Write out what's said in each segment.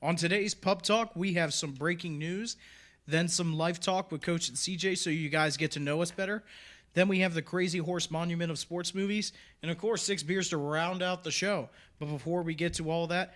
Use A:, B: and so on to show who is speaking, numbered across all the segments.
A: On today's Pub Talk, we have some breaking news, then some life talk with Coach and CJ so you guys get to know us better. Then we have the Crazy Horse Monument of Sports Movies, and of course, 6 beers to round out the show. But before we get to all that,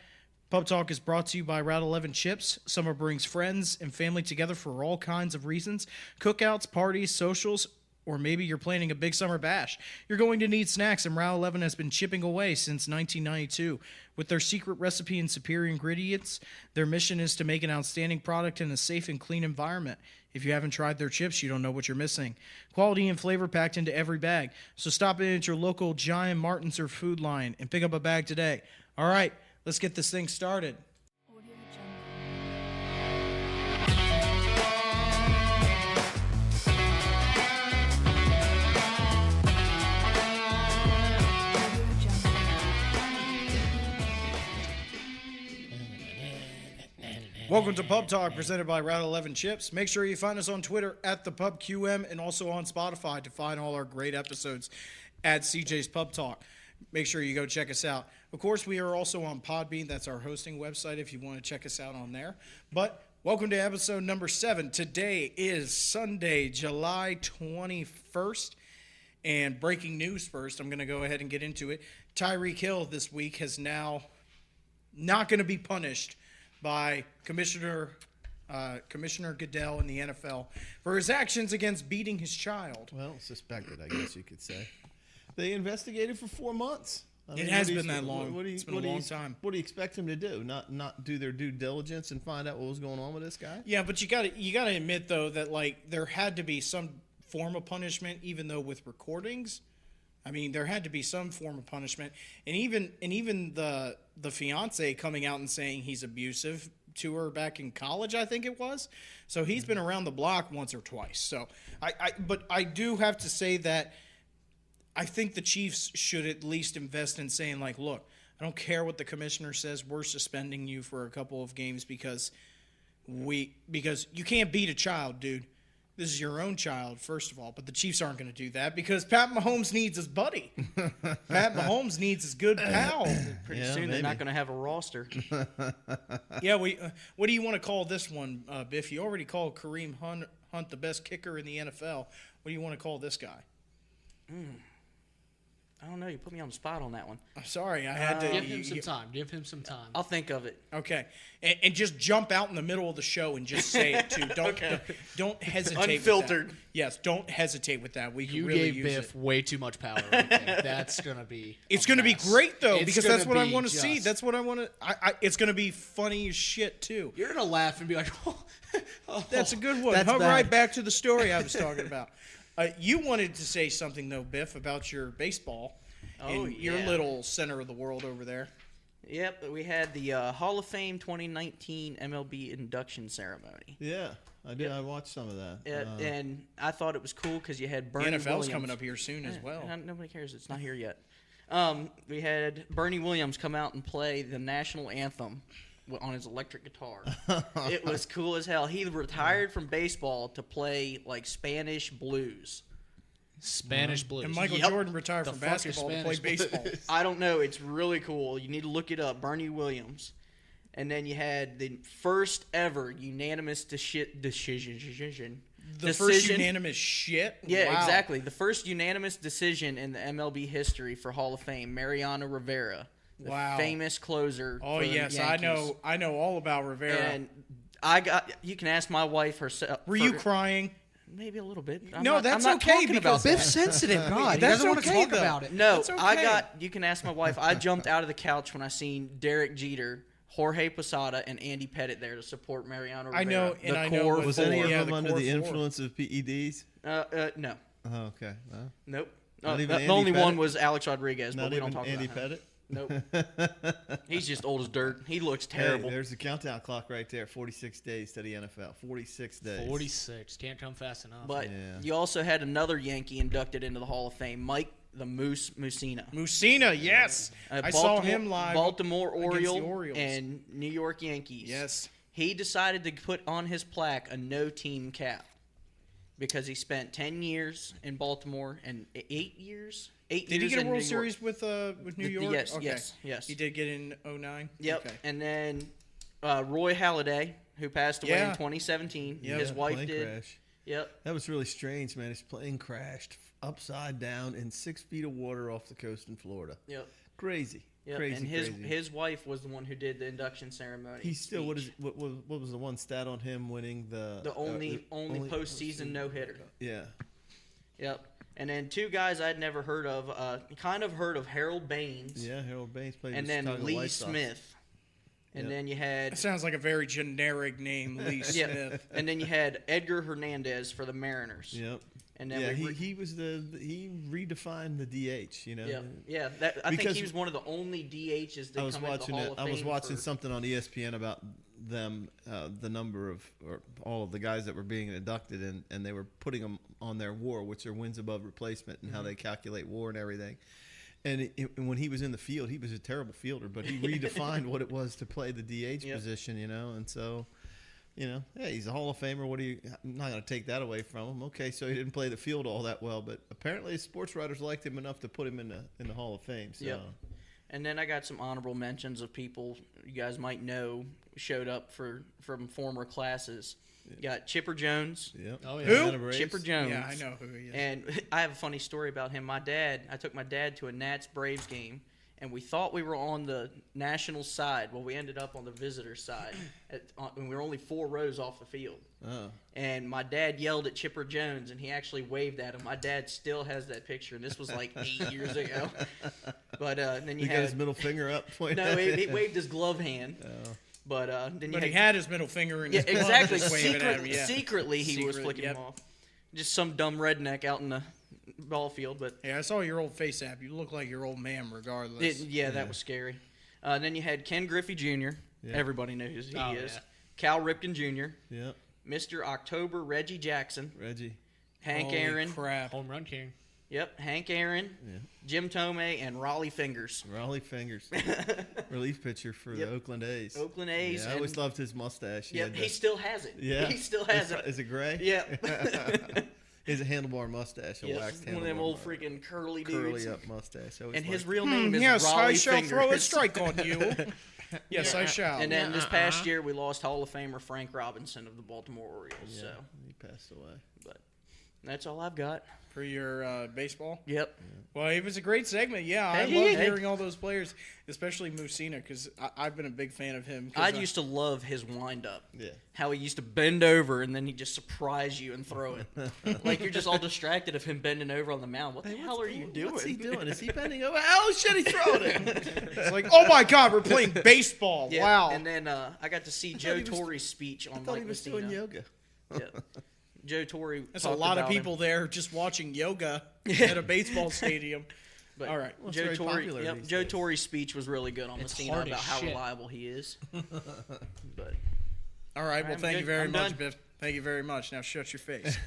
A: Pub Talk is brought to you by Route 11 Chips. Summer brings friends and family together for all kinds of reasons. Cookouts, parties, socials, or maybe you're planning a big summer bash. You're going to need snacks, and Route 11 has been chipping away since 1992. With their secret recipe and superior ingredients, their mission is to make an outstanding product in a safe and clean environment. If you haven't tried their chips, you don't know what you're missing. Quality and flavor packed into every bag. So stop in at your local Giant, Martin's, or Food Lion and pick up a bag today. All right, let's get this thing started. Welcome to Pub Talk, presented by Route 11 Chips. Make sure you find us on Twitter at @ThePubQM and also on Spotify to find all our great episodes at CJ's Pub Talk. Make sure you go check us out. Of course, we are also on Podbean. That's our hosting website if you want to check us out on there. But welcome to episode number 7. Today is Sunday, July 21st. And breaking news first, I'm going to go ahead and get into it. Tyreek Hill this week has now not going to be punished by Commissioner Goodell in the NFL for his actions against beating his child.
B: Well, suspected, I guess you could say. They investigated for 4 months.
A: It has been that long. It's been a long time.
B: What do you expect him to do? Not do their due diligence and find out what was going on with this guy?
A: Yeah, but you got to admit though that like there had to be some form of punishment, even though with recordings. I mean, there had to be some form of punishment, and even the fiance coming out and saying he's abusive to her back in college, I think it was. So he's been around the block once or twice. So but I do have to say that I think the Chiefs should at least invest in saying like, look, I don't care what the commissioner says, we're suspending you for a couple of games because you can't beat a child, dude. This is your own child, first of all, but the Chiefs aren't going to do that because Pat Mahomes needs his buddy. Pat Mahomes needs his good pal.
C: Pretty soon they're not going to have a roster.
A: Yeah, what do you want to call this one, Biff? You already called Kareem Hunt the best kicker in the NFL. What do you want to call this guy?
C: I don't know. You put me on the spot on that one.
A: I'm sorry. I had to.
D: Give him some time.
C: I'll think of it.
A: Okay. And just jump out in the middle of the show and just say it, too. Don't hesitate.
C: Unfiltered.
A: With that. Yes, don't hesitate with that. We can
D: You
A: really
D: gave
A: use
D: Biff
A: it.
D: way too much power right there. That's going to be
A: It's going to be great, though,
D: It's
A: because
D: gonna
A: that's what I
D: be
A: want to see.
D: just-
A: That's what I want to – it's going to be funny as shit, too.
D: You're going to laugh and be like,
A: That's a good one.
D: That's
A: Hug
D: bad.
A: right back to the story I was talking about. You wanted to say something, though, Biff, about your baseball.
C: Oh,
A: your
C: yeah.
A: little center of the world over there.
C: Yep, we had the Hall of Fame 2019 MLB induction ceremony.
B: Yeah, I did. I watched some of that.
C: And I thought it was cool because you had Bernie
A: The NFL's
C: Williams.
A: coming up here soon as well.
C: Nobody cares. It's not here yet. We had Bernie Williams come out and play the national anthem on his electric guitar. It was cool as hell. He retired from baseball to play like Spanish blues.
D: Spanish blues.
A: And Michael
C: Yep.
A: Jordan retired
D: The
A: from
D: fuck is
A: basketball to play
D: Spanish
A: baseball.
C: I don't know. It's really cool. You need to look it up. Bernie Williams. And then you had the first ever unanimous decision.
A: The first unanimous shit?
C: Yeah,
A: Wow.
C: exactly. The first unanimous decision in the MLB history for Hall of Fame, Mariano Rivera, the
A: Wow.
C: famous closer.
A: Oh,
C: for the
A: yes.
C: Yankees.
A: I know all about Rivera.
C: And you can ask my wife herself.
A: Were you crying?
C: Maybe a little bit.
A: No,
C: I'm not
A: that's
C: talking
A: okay
C: about
A: because
C: that.
D: Biff's sensitive. God, he
A: That's
D: doesn't want to
A: okay,
D: talk
A: though.
D: about it.
C: No,
A: That's okay.
C: you can ask my wife. I jumped out of the couch when I seen Derek Jeter, Jorge Posada, and Andy Pettit there to support Mariano Rivera.
A: I know, and I know.
C: core
A: what
B: Was
A: four.
B: any of
A: Yeah,
B: them
A: the
B: under
A: core
B: the
A: four.
B: influence of PEDs?
C: No.
B: Oh, okay. No.
C: Nope.
B: Not even
C: The
B: Andy
C: only
B: Pettit?
C: one was Alex Rodriguez, but
B: Not
C: we don't
B: even
C: talk
B: Andy
C: about him.
B: Pettit?
C: Nope. He's just old as dirt. He looks
B: Hey,
C: terrible.
B: there's the countdown clock right there. 46 days to the NFL. 46 days.
D: 46. Can't come fast enough.
C: But
B: Yeah.
C: you also had another Yankee inducted into the Hall of Fame, Mike the Moose Mussina.
A: Musina, yes. I saw him live.
C: Baltimore
A: against the
C: Oriole
A: Orioles.
C: and New York Yankees.
A: Yes.
C: He decided to put on his plaque a no-team cap because he spent 10 years in Baltimore and 8 years.
A: Did he get a World Series with New York?
C: Yes,
A: Okay.
C: yes.
A: He did get in 09?
C: Yep.
A: Okay.
C: And then Roy Halladay, who passed away
A: Yeah.
C: in 2017.
A: Yep.
C: His wife
B: plane
C: did.
B: crash.
C: Yep.
B: That was really strange, man. His plane crashed upside down in 6 feet of water off the coast in Florida.
C: Yep.
B: Crazy.
C: Yep.
B: Crazy,
C: And his
B: crazy.
C: his wife was the one who did the induction ceremony.
B: He's still
C: speech.
B: what was the one stat on him winning
C: The only postseason no hitter.
B: Yeah.
C: Yep. And then two guys I'd never heard of. Kind of heard of Harold Baines.
B: Yeah, Harold Baines played
C: And
B: with
C: then
B: Chicago
C: Lee
B: White Sox.
C: Smith. And
B: Yep.
C: then you
A: That
C: had
A: sounds like a very generic name, Lee
C: yeah,
A: Smith.
C: and then you had Edgar Hernandez for the Mariners.
B: Yep.
C: And then
B: Yeah,
C: we
B: he redefined the DH, you know.
C: yeah. I think
B: Because
C: he was one of the only DHs that
B: I was
C: come into the
B: watching
C: Hall
B: it.
C: of
B: I was
C: Fame
B: watching
C: for-
B: something on ESPN about them, the number of or all of the guys that were being inducted, and they were putting them on their WAR, which are wins above replacement, and how they calculate WAR and everything. And and when he was in the field, he was a terrible fielder, but he redefined what it was to play the DH
C: Yep.
B: position, you know. And so, you know, yeah, he's a Hall of Famer. I'm not going to take that away from him. Okay, so he didn't play the field all that well, but apparently sports writers liked him enough to put him in the Hall of Fame. So.
C: Yep. And then I got some honorable mentions of people you guys might know showed up from former classes. You got Chipper Jones.
B: Yep.
D: Oh, yeah.
A: Who?
B: Atlanta Braves.
C: Chipper Jones.
A: Yeah, I know who he is.
C: And I have a funny story about him. I took my dad to a Nats Braves game, and we thought we were on the national side. Well, we ended up on the visitor side, and we were only 4 rows off the field.
B: Oh.
C: And my dad yelled at Chipper Jones, and he actually waved at him. My dad still has that picture, and this was like 8 years ago. But then
B: He got his middle finger up. pointing
C: no,
B: at
C: he
B: it.
C: waved his glove hand.
B: Oh.
C: But then you
A: But he
C: had
A: had his middle finger in
C: yeah,
A: his glove,
C: exactly.
A: just waving at him, yeah.
C: Secretly, he was
A: Secret,
C: flicking
A: yep.
C: him off. Just some dumb redneck out in the ball field, but
A: Yeah, I saw your old face app. You look like your old man, regardless.
C: that was scary. Then you had Ken Griffey Jr.
B: Yeah.
C: Everybody knows who he
D: Oh,
C: is.
D: yeah.
C: Cal Ripken Jr.,
B: Yep.
C: Mr. October Reggie Jackson,
B: Reggie.
C: Hank
A: Holy
C: Aaron.
A: crap.
D: Home run king.
C: Yep, Hank Aaron,
B: Yeah.
C: Jim Tomei, and Raleigh Fingers.
B: Raleigh Fingers. Relief pitcher for
C: Yep.
B: the Oakland A's.
C: Oakland A's.
B: Yeah, I always
C: and-
B: loved his mustache.
C: Yep,
B: had
C: he
B: the-
C: still has it.
B: Yeah.
C: He still has it.
B: Is it gray?
C: Yep.
B: He's a handlebar mustache, a
C: Yep,
B: waxed
C: one of them
B: handlebar
C: old freaking curly dudes.
B: curly up mustache. I always
C: And his
B: liked-
C: real name is
A: Yes, I
C: Raleigh
A: shall
C: Fingers.
A: throw a strike on you. Yes, I shall.
C: And then this past year, we lost Hall of Famer Frank Robinson of the Baltimore Orioles.
B: Yeah,
C: So,
B: he passed away.
C: but that's all I've got.
A: For your baseball.
C: Yep.
A: Well, it was a great segment. Yeah, I
C: Hey,
A: love
C: hey.
A: hearing all those players, especially Musina, because I've been a big fan of him.
C: I used to love his wind-up.
B: Yeah.
C: How he used to bend over and then he'd just surprise you and throw it. Like you're just all distracted of him bending over on the mound. What the hell are you doing?
B: What's he doing? Is he bending over? Oh shit, he's throwing it.
A: It's like, oh my God, we're playing baseball.
C: Yeah,
A: Wow.
C: And then I got to see Joe
B: he was-
C: Torre's speech
B: I
C: on
B: thought
C: Mike
B: he was
C: Messina.
B: doing yoga.
C: Yeah. Joe Torre.
A: That's a
C: talked
A: lot of
C: about him.
A: people there just watching yoga at a baseball stadium.
C: But
A: All right.
B: Well, it's
C: Joe
B: very
C: Torre.
B: popular
C: Yep,
B: these
C: Joe
B: days.
C: Torre's speech was really good on
D: It's
C: Messina
D: hard
C: about
D: as
C: how
D: shit.
C: reliable he is. But
A: All right. Well,
C: I'm
A: thank you
C: good.
A: very
C: I'm
A: much,
C: done.
A: Biff. Thank you very much. Now shut your face.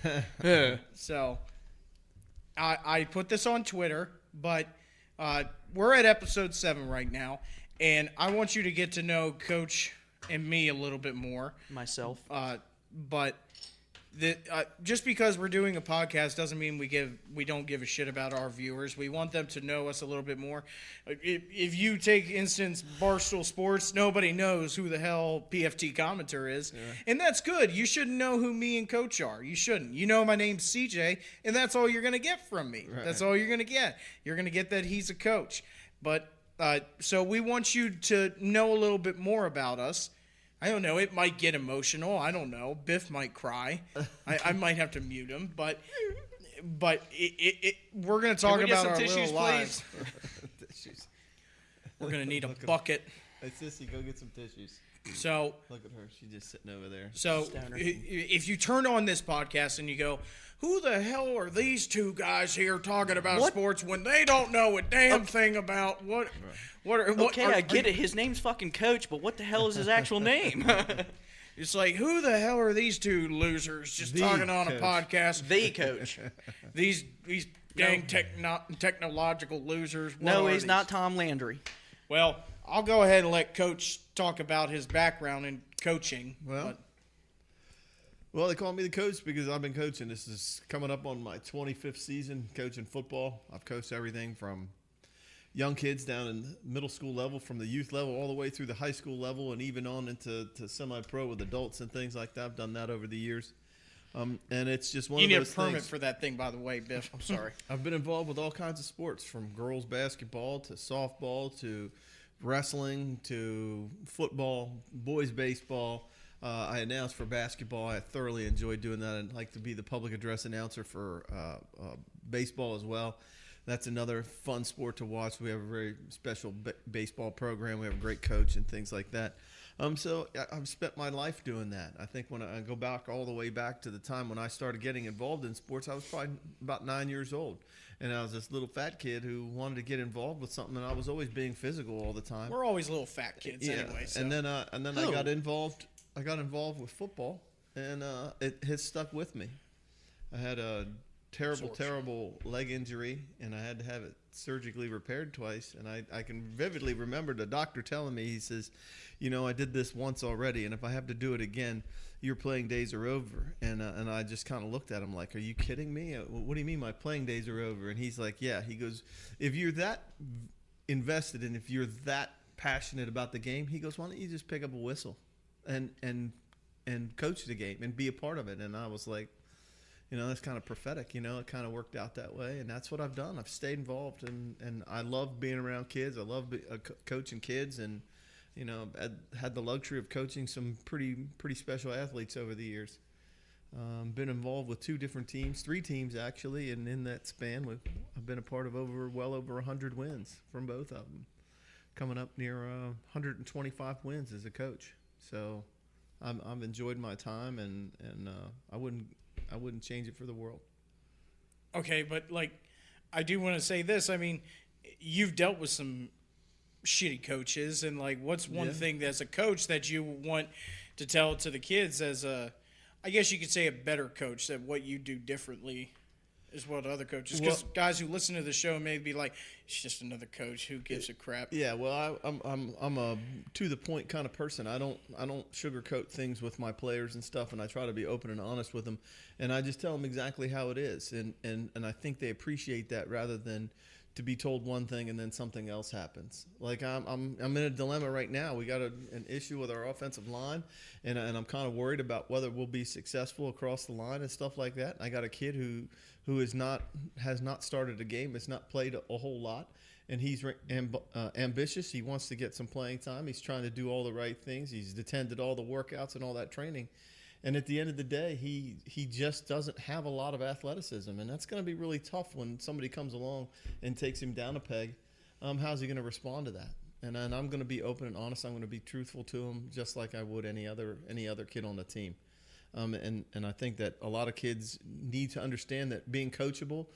A: So, I put this on Twitter, but we're at episode 7 right now, and I want you to get to know Coach and me a little bit more.
C: myself.
A: But just because we're doing a podcast doesn't mean we don't give a shit about our viewers. We want them to know us a little bit more. If you take instance Barstool Sports, nobody knows who the hell PFT Commenter is, and that's good. You shouldn't know who me and Coach are. You shouldn't. You know my name's CJ, and that's all you're gonna get from me.
B: Right.
A: That's all you're gonna get. You're gonna get that he's a coach. But so we want you to know a little bit more about us. I don't know. It might get emotional. I don't know. Biff might cry. I might have to mute him. But we're going to talk
D: we get
A: about
D: some
A: our
D: tissues,
A: little lives.
B: Tissues.
A: We're going to need a bucket.
B: Hey, Sissy, go get some tissues.
A: So
B: Look at her. She's just sitting over there.
C: Stoner.
A: if you turn on this podcast and you go, who the hell are these two guys here talking about
C: What?
A: sports when they don't know a damn thing about what
C: Okay, I get it. His name's fucking Coach, but what the hell is his actual name?
A: It's like, who the hell are these two losers just
B: The
A: talking on a
B: Coach.
A: podcast?
C: The Coach.
A: These dang technological losers. What
C: No,
A: are
C: he's
A: these?
C: not Tom Landry.
A: Well, I'll go ahead and let Coach talk about his background in coaching.
B: Well, they call me the coach because I've been coaching. This is coming up on my 25th season coaching football. I've coached everything from young kids down in the middle school level, from the youth level all the way through the high school level, and even on into semi-pro with adults and things like that. I've done that over the years. And it's just one
A: You
B: of
A: need a
B: those
A: permit
B: things.
A: for that thing, by the way, Biff. I'm sorry.
B: I've been involved with all kinds of sports, from girls basketball to softball to wrestling to football, boys baseball. I announced for basketball. I thoroughly enjoyed doing that. I'd like to be the public address announcer for baseball as well. That's another fun sport to watch. We have a very special baseball program. We have a great coach and things like that. So I've spent my life doing that. I think when I go back all the way back to the time when I started getting involved in sports, I was probably about 9 years old. And I was this little fat kid who wanted to get involved with something, and I was always being physical all the time.
A: We're always little fat kids anyway. So.
B: And then I got involved. I got involved with football, and it has stuck with me. I had a terrible leg injury, and I had to have it surgically repaired twice. And I can vividly remember the doctor telling me, he says, I did this once already, and if I have to do it again, your playing days are over. And I just kind of looked at him like, are you kidding me? What do you mean my playing days are over? And he's like, yeah. He goes, if you're that invested and if you're that passionate about the game, he goes, why don't you just pick up a whistle and coach the game and be a part of it? And I was like, that's kind of prophetic. It kind of worked out that way, and that's what I've done. I've stayed involved, and I love being around kids. I love coaching kids, and I had the luxury of coaching some pretty special athletes over the years. Been involved with 3 teams actually, and in that span, I've been a part of well over 100 wins from both of them, coming up near 125 wins as a coach. So I've enjoyed my time, and I wouldn't change it for the world.
A: Okay, but I do want to say this. I mean, you've dealt with some shitty coaches, and what's one thing as a coach that you want to tell to the kids as I guess you could say a better coach, that what you do differently as well to other coaches? Because guys who listen to the show may be like, it's just another coach. Who gives a crap?
B: Yeah, well, I'm a to the point kind of person. I don't sugarcoat things with my players and stuff, and I try to be open and honest with them, and I just tell them exactly how it is, and I think they appreciate that rather than to be told one thing and then something else happens. Like I'm in a dilemma right now. We got an issue with our offensive line, and I'm kind of worried about whether we'll be successful across the line and stuff like that. I got a kid who has not started a game, has not played a whole lot, and he's ambitious. He wants to get some playing time. He's trying to do all the right things. He's attended all the workouts and all that training. And at the end of the day, he just doesn't have a lot of athleticism, and that's going to be really tough when somebody comes along and takes him down a peg. How's he going to respond to that? And I'm going to be open and honest. I'm going to be truthful to him, just like I would any other kid on the team. And I think that a lot of kids need to understand that being coachable,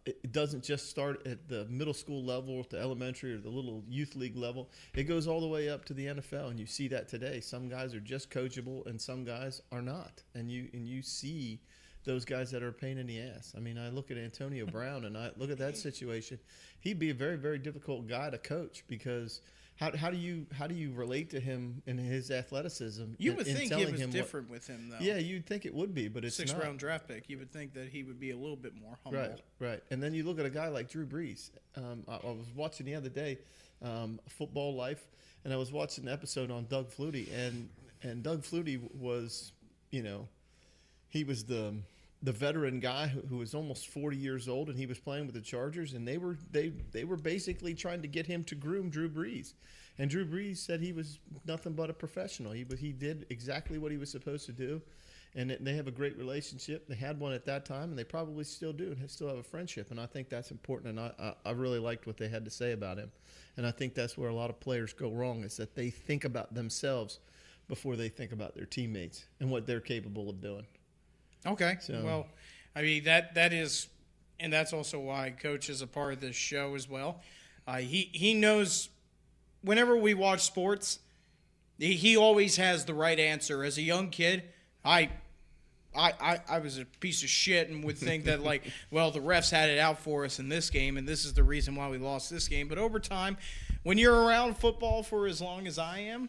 B: it doesn't just start at the middle school level, at the elementary or the little youth league level. It goes all the way up to the NFL, and you see that today. Some guys are just coachable, and some guys are not. And you see those guys that are a pain in the ass. I mean, I look at Antonio Brown, and I look at that situation. He'd be a very, very difficult guy to coach, because how do you relate to him in his athleticism?
A: You would think it was different with him, though.
B: Yeah, you'd think it would be, but it's not.
A: 6th-round draft pick. You would think that he would be a little bit more humble.
B: Right. And then you look at a guy like Drew Brees. I was watching the other day, Football Life, and I was watching an episode on Doug Flutie, and Doug Flutie was, he was the veteran guy who was almost 40 years old, and he was playing with the Chargers, and they were basically trying to get him to groom Drew Brees. And Drew Brees said he was nothing but a professional. He did exactly what he was supposed to do, and they have a great relationship. They had one at that time, and they probably still do, and still have a friendship. And I think that's important, and I really liked what they had to say about him. And I think that's where a lot of players go wrong, is that they think about themselves before they think about their teammates and what they're capable of doing.
A: Okay. Well, I mean, that is, and that's also why Coach is a part of this show as well. He knows whenever we watch sports, he always has the right answer. As a young kid, I was a piece of shit and would think that, well, the refs had it out for us in this game, and this is the reason why we lost this game. But over time, when you're around football for as long as I am,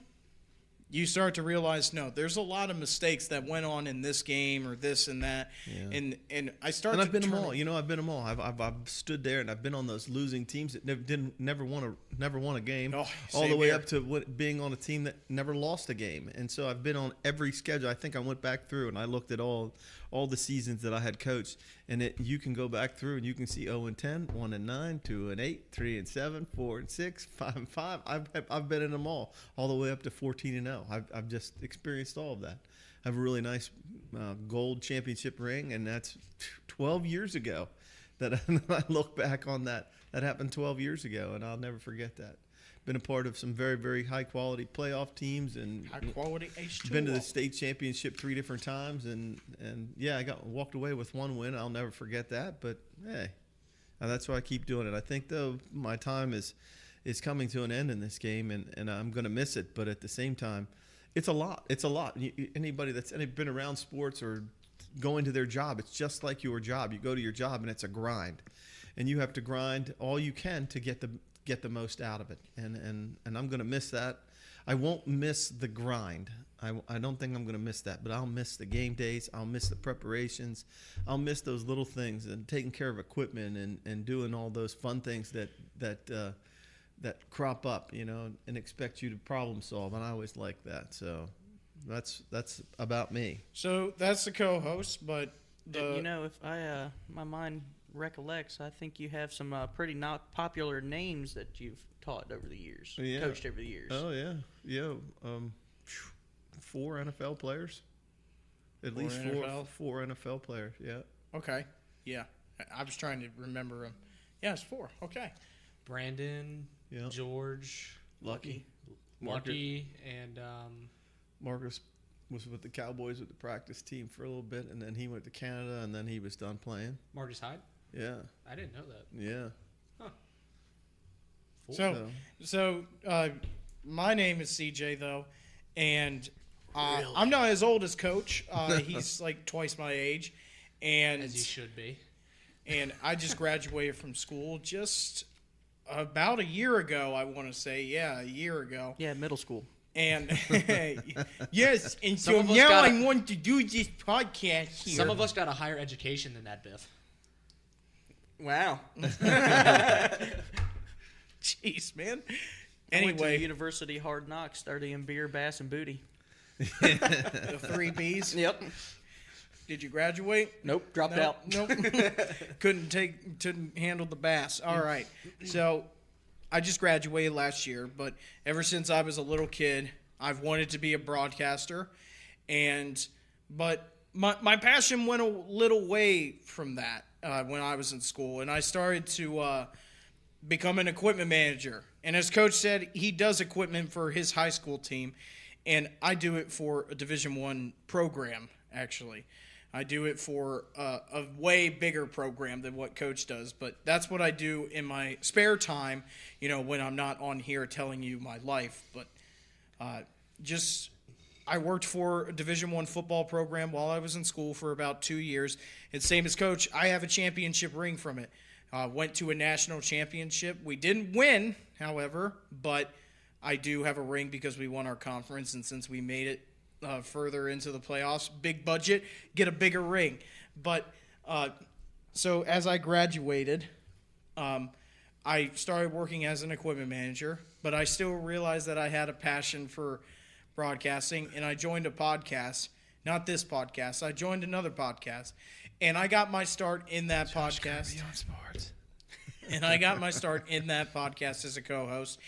A: you start to realize, no, there's a lot of mistakes that went on in this game or this and that.
B: Yeah.
A: And I started.
B: And I've been them all. You know, I've been them all. I've stood there and I've been on those losing teams that never won a game,
A: Oh,
B: all the
A: same
B: way
A: here.
B: up to being on a team that never lost a game. And so I've been on every schedule. I think I went back through and I looked at all the seasons that I had coached, and you can go back through and you can see 0-10, 1-9, 2-8, 3-7, 4-6, 5-5. I've been in them all the way up to 14-0. I've just experienced all of that. I have a really nice gold championship ring, and that's 12 years ago. That I look back on that. That happened 12 years ago, and I'll never forget that. Been a part of some very, very high quality playoff teams, and
A: high quality H2O.
B: been to the state championship 3 different times, and yeah, I walked away with 1 win. I'll never forget that. But hey, that's why I keep doing it. I think though my time is coming to an end in this game, and I'm going to miss it. But at the same time, it's a lot. It's a lot. Anybody that's been around sports or going to their job, it's just like your job. You go to your job and it's a grind, and you have to grind all you can to get the most out of it. And I'm going to miss that. I won't miss the grind. I don't think I'm going to miss that, but I'll miss the game days. I'll miss the preparations. I'll miss those little things and taking care of equipment and doing all those fun things that crop up, you know, and expect you to problem solve. And I always like that. So that's about me.
A: So that's the co-host, but
C: You know, if my mind recollects, I think you have some pretty not popular names that you've taught over the years,
B: Yeah.
C: coached over the years.
B: Oh yeah. 4 NFL players. At least four NFL players. Yeah.
A: okay, yeah. I was trying to remember them. Yeah, it's 4. Okay.
D: Brandon,
B: Yeah.
D: George,
B: Lucky.
D: Lucky, and
B: Marcus was with the Cowboys with the practice team for a little bit, and then he went to Canada, and then he was done playing.
D: Marcus Hyde.
B: Yeah.
D: I didn't know that.
B: Yeah.
A: So my name is CJ though, and I'm not as old as Coach. He's like twice my age, and
D: As you should be.
A: and I just graduated from school just about a year ago. I want to say, yeah, a year ago.
C: Yeah, middle school.
A: And yes, and
D: Some
A: so
D: of us
A: now
D: got
A: I want to do this podcast here.
D: Some of us got a higher education than that, Biff.
C: Wow.
A: Jeez, man.
C: I went to the
A: Anyway,
C: University Hard Knocks, studying beer, bass, and booty.
A: the 3 Bs.
C: Yep.
A: Did you graduate?
C: Nope. Dropped
A: Nope,
C: out.
A: Nope. couldn't handle the bass. All right. So I just graduated last year, but ever since I was a little kid, I've wanted to be a broadcaster, but my passion went a little way from that when I was in school, and I started to become an equipment manager. And as Coach said, he does equipment for his high school team, and I do it for a Division I program, actually. I do it for a way bigger program than what Coach does, but that's what I do in my spare time, you know, when I'm not on here telling you my life. But I worked for a Division I football program while I was in school for about 2 years. And same as Coach, I have a championship ring from it. Went to a national championship. We didn't win, however, but I do have a ring because we won our conference, and since we made it further into the playoffs, big budget, get a bigger ring. But so as I graduated, I started working as an equipment manager, but I still realized that I had a passion for broadcasting, and I joined a podcast. Not this podcast. I joined another podcast, and I got my start in that podcast. And I got my start in that podcast as a co-host,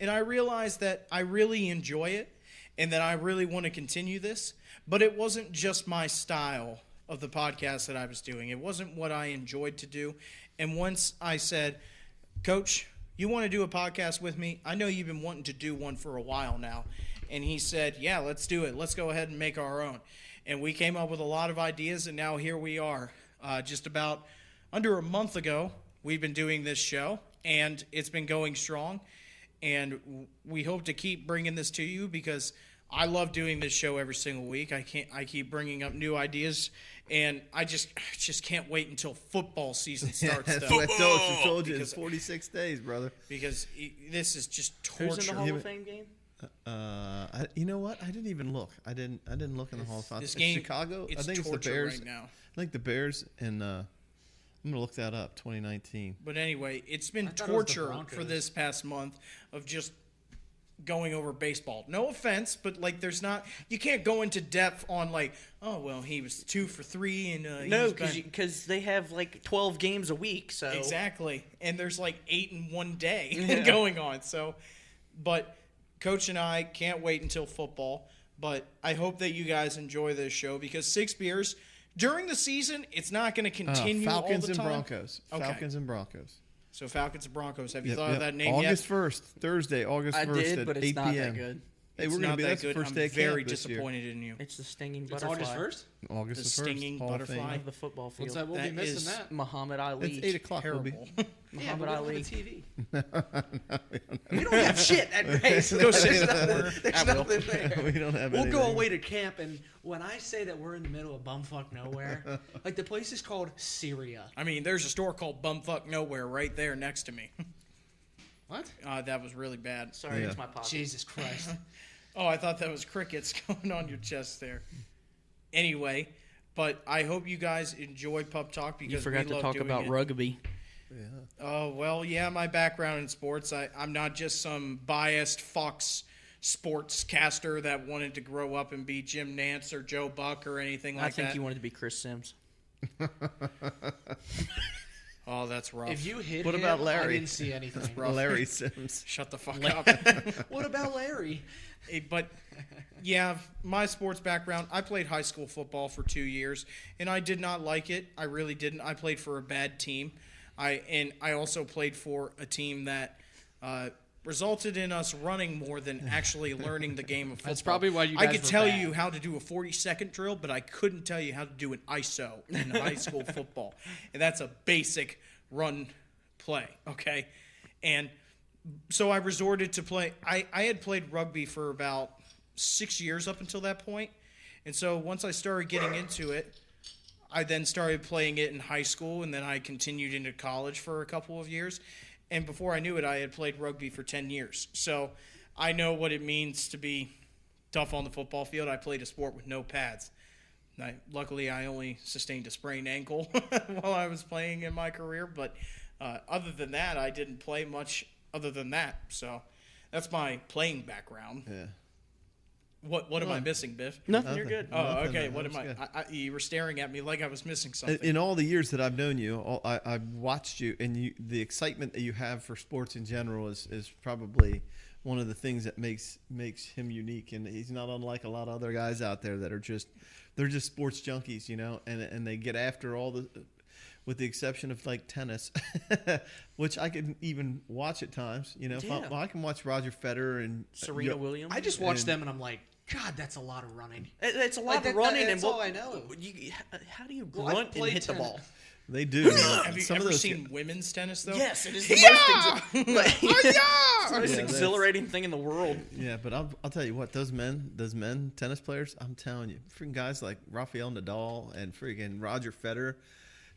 A: and I realized that I really enjoy it, and that I really want to continue this. But it wasn't just my style of the podcast that I was doing. It wasn't what I enjoyed to do. And once I said, Coach, you want to do a podcast with me? I know you've been wanting to do one for a while now. And he said, yeah, let's do it. Let's go ahead and make our own. And we came up with a lot of ideas, and now here we are. Just about under a month ago, we've been doing this show, and it's been going strong. And we hope to keep bringing this to you because I love doing this show every single week. I keep bringing up new ideas, and I just can't wait until football season starts.
B: That's
A: though.
B: what I told you.
A: Because-
B: It's 46 days, brother.
A: Because this is just torture.
C: Who's in the Hall of Fame game?
B: You know what? I didn't even look. I didn't look in the Hall of Fame.
A: This
B: It's
A: game,
B: Chicago.
A: it's
B: I think it's the
A: torture
B: Bears.
A: right now.
B: I think the Bears and I'm gonna look that up. 2019.
A: But anyway, it's been
D: thought it was the
A: torture
D: Broncos.
A: for this past month of just going over baseball. No offense, but like there's not you can't go into depth on like, oh well, he was 2 for 3 and
C: No,
A: he's been-
C: because they have like 12 games a week. So
A: exactly. And there's like 8 in one day going on. So but Coach and I can't wait until football, but I hope that you guys enjoy this show because 6 beers during the season, it's not going to continue
B: Falcons
A: all the
B: and
A: time.
B: Broncos.
A: Okay.
B: Falcons and Broncos.
A: So Falcons and Broncos. Have you
B: Yep,
A: thought
B: yep.
A: of that name
B: August
A: yet?
B: 1st, Thursday, August 1st
C: I did,
B: at
C: but
B: 8
C: it's not
B: p.m.
C: that good.
B: Hey,
A: It's
B: we're going
A: not
B: to be
A: that
B: that's the
A: good.
B: first
A: I'm
B: day of
A: very
B: camp this year.
A: disappointed in you.
C: It's the stinging
D: It's
C: butterfly
D: August 1st?
B: August
A: The
B: the 1st.
A: stinging
B: Hall of
A: butterfly.
B: Fame.
C: of the football field.
D: What's that? We'll
A: That
D: be missing
A: is-
D: that.
C: Muhammad Ali.
B: It's 8 o'clock. We'll be.
A: Terrible.
D: Yeah,
C: Muhammad
D: but we
C: Ali.
D: don't have a TV.
C: We don't have shit at Grace.
A: Go sit in the
C: There's
A: corner.
C: nothing- There's nothing there.
B: we don't have
D: We'll
B: anything.
D: go away to camp, and when I say that we're in the middle of bumfuck nowhere, like the place is called Syria.
A: I mean, there's a store called Bumfuck Nowhere right there next to me.
D: What?
A: That was really bad.
C: Sorry,
B: Yeah.
C: it's my pocket.
D: Jesus Christ.
A: Oh, I thought that was crickets going on your chest there. Anyway, but I hope you guys enjoy Pup Talk because
C: You forgot
A: we
C: to
A: love
C: talk
A: doing
C: about
A: it.
C: rugby.
A: Oh, well, yeah, my background in sports. I'm not just some biased Fox sportscaster that wanted to grow up and be Jim Nantz or Joe Buck or anything like
C: I think
A: that.
C: you wanted to be Chris Sims.
A: Oh, that's rough.
D: If you hit
B: What
D: him,
B: about Larry?
D: I didn't see anything.
B: Larry Sims.
A: Shut the fuck up.
D: What about Larry?
A: But yeah, my sports background, I played high school football for 2 years, and I did not like it. I really didn't. I played for a bad team. I also played for a team that resulted in us running more than actually learning the game of football.
D: That's probably why you
A: I
D: guys
A: could
D: were
A: tell
D: bad.
A: you how to do a 40-second drill, but I couldn't tell you how to do an ISO in high school football. And that's a basic run play, okay? And so I resorted to play. I had played rugby for about 6 years up until that point. And so once I started getting into it, I then started playing it in high school, and then I continued into college for a couple of years. And before I knew it, I had played rugby for 10 years. So I know what it means to be tough on the football field. I played a sport with no pads. Luckily, I only sustained a sprained ankle while I was playing in my career. But other than that, I didn't play much other than that. So that's my playing background.
B: Yeah.
A: What am I missing, Biff?
C: Nothing, you're good.
A: Oh,
B: Nothing,
A: okay.
B: man.
A: What am
B: That's
A: I? You were staring at me like I was missing something.
B: In all the years that I've known you, I've watched you, and the excitement that you have for sports in general is probably one of the things that makes him unique. And he's not unlike a lot of other guys out there that are just sports junkies, you know, and they get after all the, with the exception of like tennis, which I can even watch at times. You know,
C: Yeah.
B: I can watch Roger Federer and
C: Serena Williams.
D: I just watched
B: And-
D: them and I'm like, God, that's a lot of running.
C: It's a lot
D: Like,
C: of running,
D: that's
C: and
D: all I know.
C: How do you
D: Well, I've
C: grunt and
D: played
C: hit the
D: tennis.
C: ball?
B: They do.
A: Have you
B: Some of
A: ever
B: those
A: seen women's tennis though?
C: Yes, it is the most, it's the most
B: Yeah,
C: exhilarating thing in the world.
B: Yeah, but I'll tell you what, those men tennis players, I'm telling you, freaking guys like Rafael Nadal and freaking Roger Federer,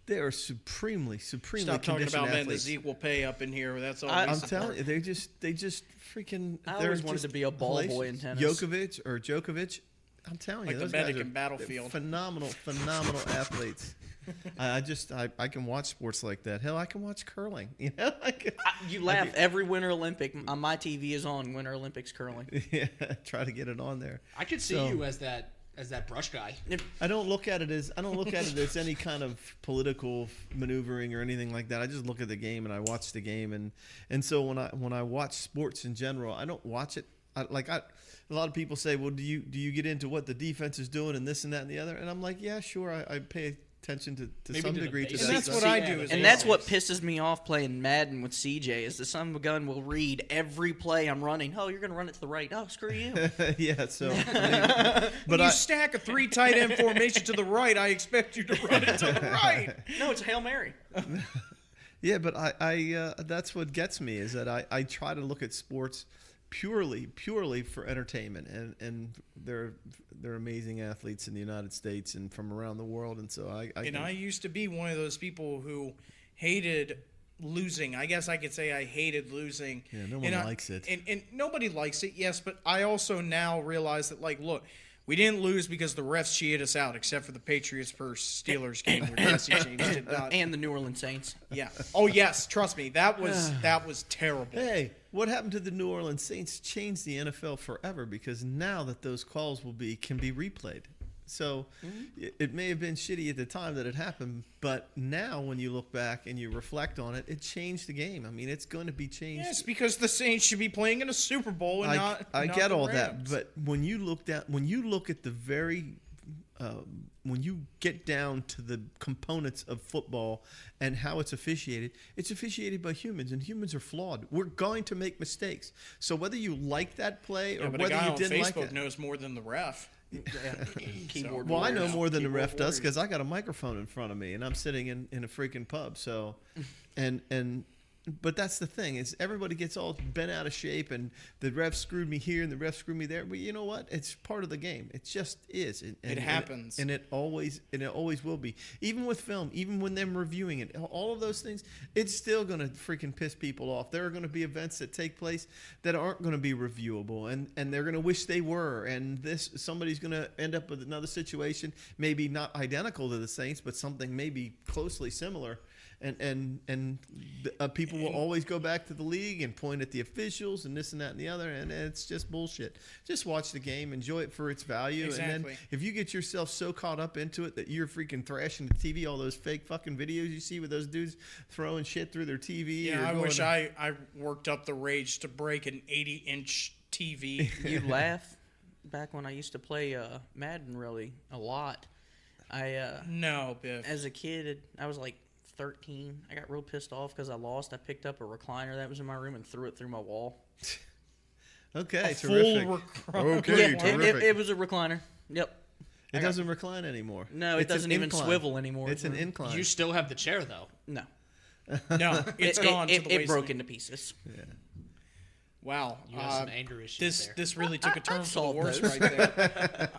B: they are supremely
A: Stop talking
B: conditioned
A: about men.
B: athletes.
A: There's equal pay up in here. That's all.
C: I'm
A: we
B: I'm
A: support.
B: telling you, they just freaking.
C: I
B: they're
C: always wanted
B: just
C: to be a ball
B: hellacious.
C: boy in tennis.
B: Djokovic. I'm telling
A: Like
B: you,
A: the
B: those guys
A: medic
B: are
A: in Battlefield.
B: phenomenal athletes. I can watch sports like that. Hell, I can watch curling. You know,
C: You laugh every Winter Olympic. On my TV is on Winter Olympics curling.
B: yeah, try to get it on there.
D: I could see
B: So-
D: you as that brush guy.
B: I don't look at it as any kind of political maneuvering or anything like that. I just look at the game and I watch the game, and so when I watch sports in general, I don't watch it. A lot of people say, well, do you get into what the defense is doing and this and that and the other? And I'm like, yeah, sure, I pay attention to
D: Maybe
B: some
D: to the
B: degree to
D: basics.
B: that.
A: And that's
B: stuff.
A: what I do. Is
C: And that's what pisses me off playing Madden with CJ is the son of a gun will read every play I'm running. Oh, you're going to run it to the right. Oh, screw you.
B: Yeah, so
A: When
B: but
A: you stack a 3 tight end formation to the right, I expect you to run it to the right.
C: No, it's a Hail Mary.
B: yeah, but I that's what gets me is that I try to look at sports purely for entertainment, and they're amazing athletes in the United States and from around the world, and so I
A: And I used to be one of those people who hated losing. I guess I could say I hated losing.
B: Yeah, no one likes it.
A: And nobody likes it, yes, but I also now realize that, like, look, we didn't lose because the refs cheated us out, except for the Patriots versus Steelers game where Jesse James did not.
C: And the New Orleans Saints.
A: Yeah. Oh, yes, trust me, that was terrible.
B: Hey, what happened to the New Orleans Saints changed the NFL forever because now that those calls can be replayed. So it may have been shitty at the time that it happened, but now when you look back and you reflect on it, it changed the game. I mean, it's going to be changed.
A: Yes, because the Saints should be playing in a Super Bowl and
B: I
A: not
B: get
A: the
B: all
A: Rams.
B: that, but when you look at the very when you get down to the components of football and how it's officiated by humans, and humans are flawed. We're going to make mistakes. So whether you like that play or
A: Yeah, but
B: whether
A: a guy
B: you
A: on
B: didn't like
A: Facebook
B: it.
A: knows more than the ref.
C: Keyboard
B: Well, I know
C: warriors.
B: more than the
C: Keyboard
B: ref does
C: warriors.
B: because I got a microphone in front of me and I'm sitting in a freaking pub. So, but that's the thing is everybody gets all bent out of shape and the ref screwed me here and the ref screwed me there. But you know what? It's part of the game. It just is.
A: It happens.
B: And it always will be. Even with film, even when them reviewing it, all of those things, it's still going to freaking piss people off. There are going to be events that take place that aren't going to be reviewable and they're going to wish they were. And somebody's going to end up with another situation, maybe not identical to the Saints, but something maybe closely similar. And people will always go back to the league and point at the officials and this and that and the other, and it's just bullshit. Just watch the game, enjoy it for its value, and then
A: Exactly.
B: if you get yourself so caught up into it that you're freaking thrashing the TV, all those fake fucking videos you see with those dudes throwing shit through their TV.
A: Yeah,
B: or
A: I
B: going
A: wish
B: to-
A: I worked up the rage to break an 80-inch TV.
C: You laugh. Back when I used to play Madden really a lot,
A: No, Biff.
C: as a kid, I was like 13. I got real pissed off because I lost. I picked up a recliner that was in my room and threw it through my wall.
B: Okay,
A: A
B: terrific.
A: full
B: Okay,
C: Yeah,
B: terrific.
C: it was a recliner. Yep.
B: It doesn't recline anymore.
C: No, it
B: It's an
C: doesn't even
B: incline.
C: swivel anymore.
B: It's an incline.
D: You still have the chair though.
C: No.
A: No, it's gone.
C: It,
A: to the
C: it broke
A: wasteland.
C: into pieces.
A: Wow.
D: You have some anger issues there.
A: This really took a turn for the
C: solved
A: worse
C: those.
A: right there.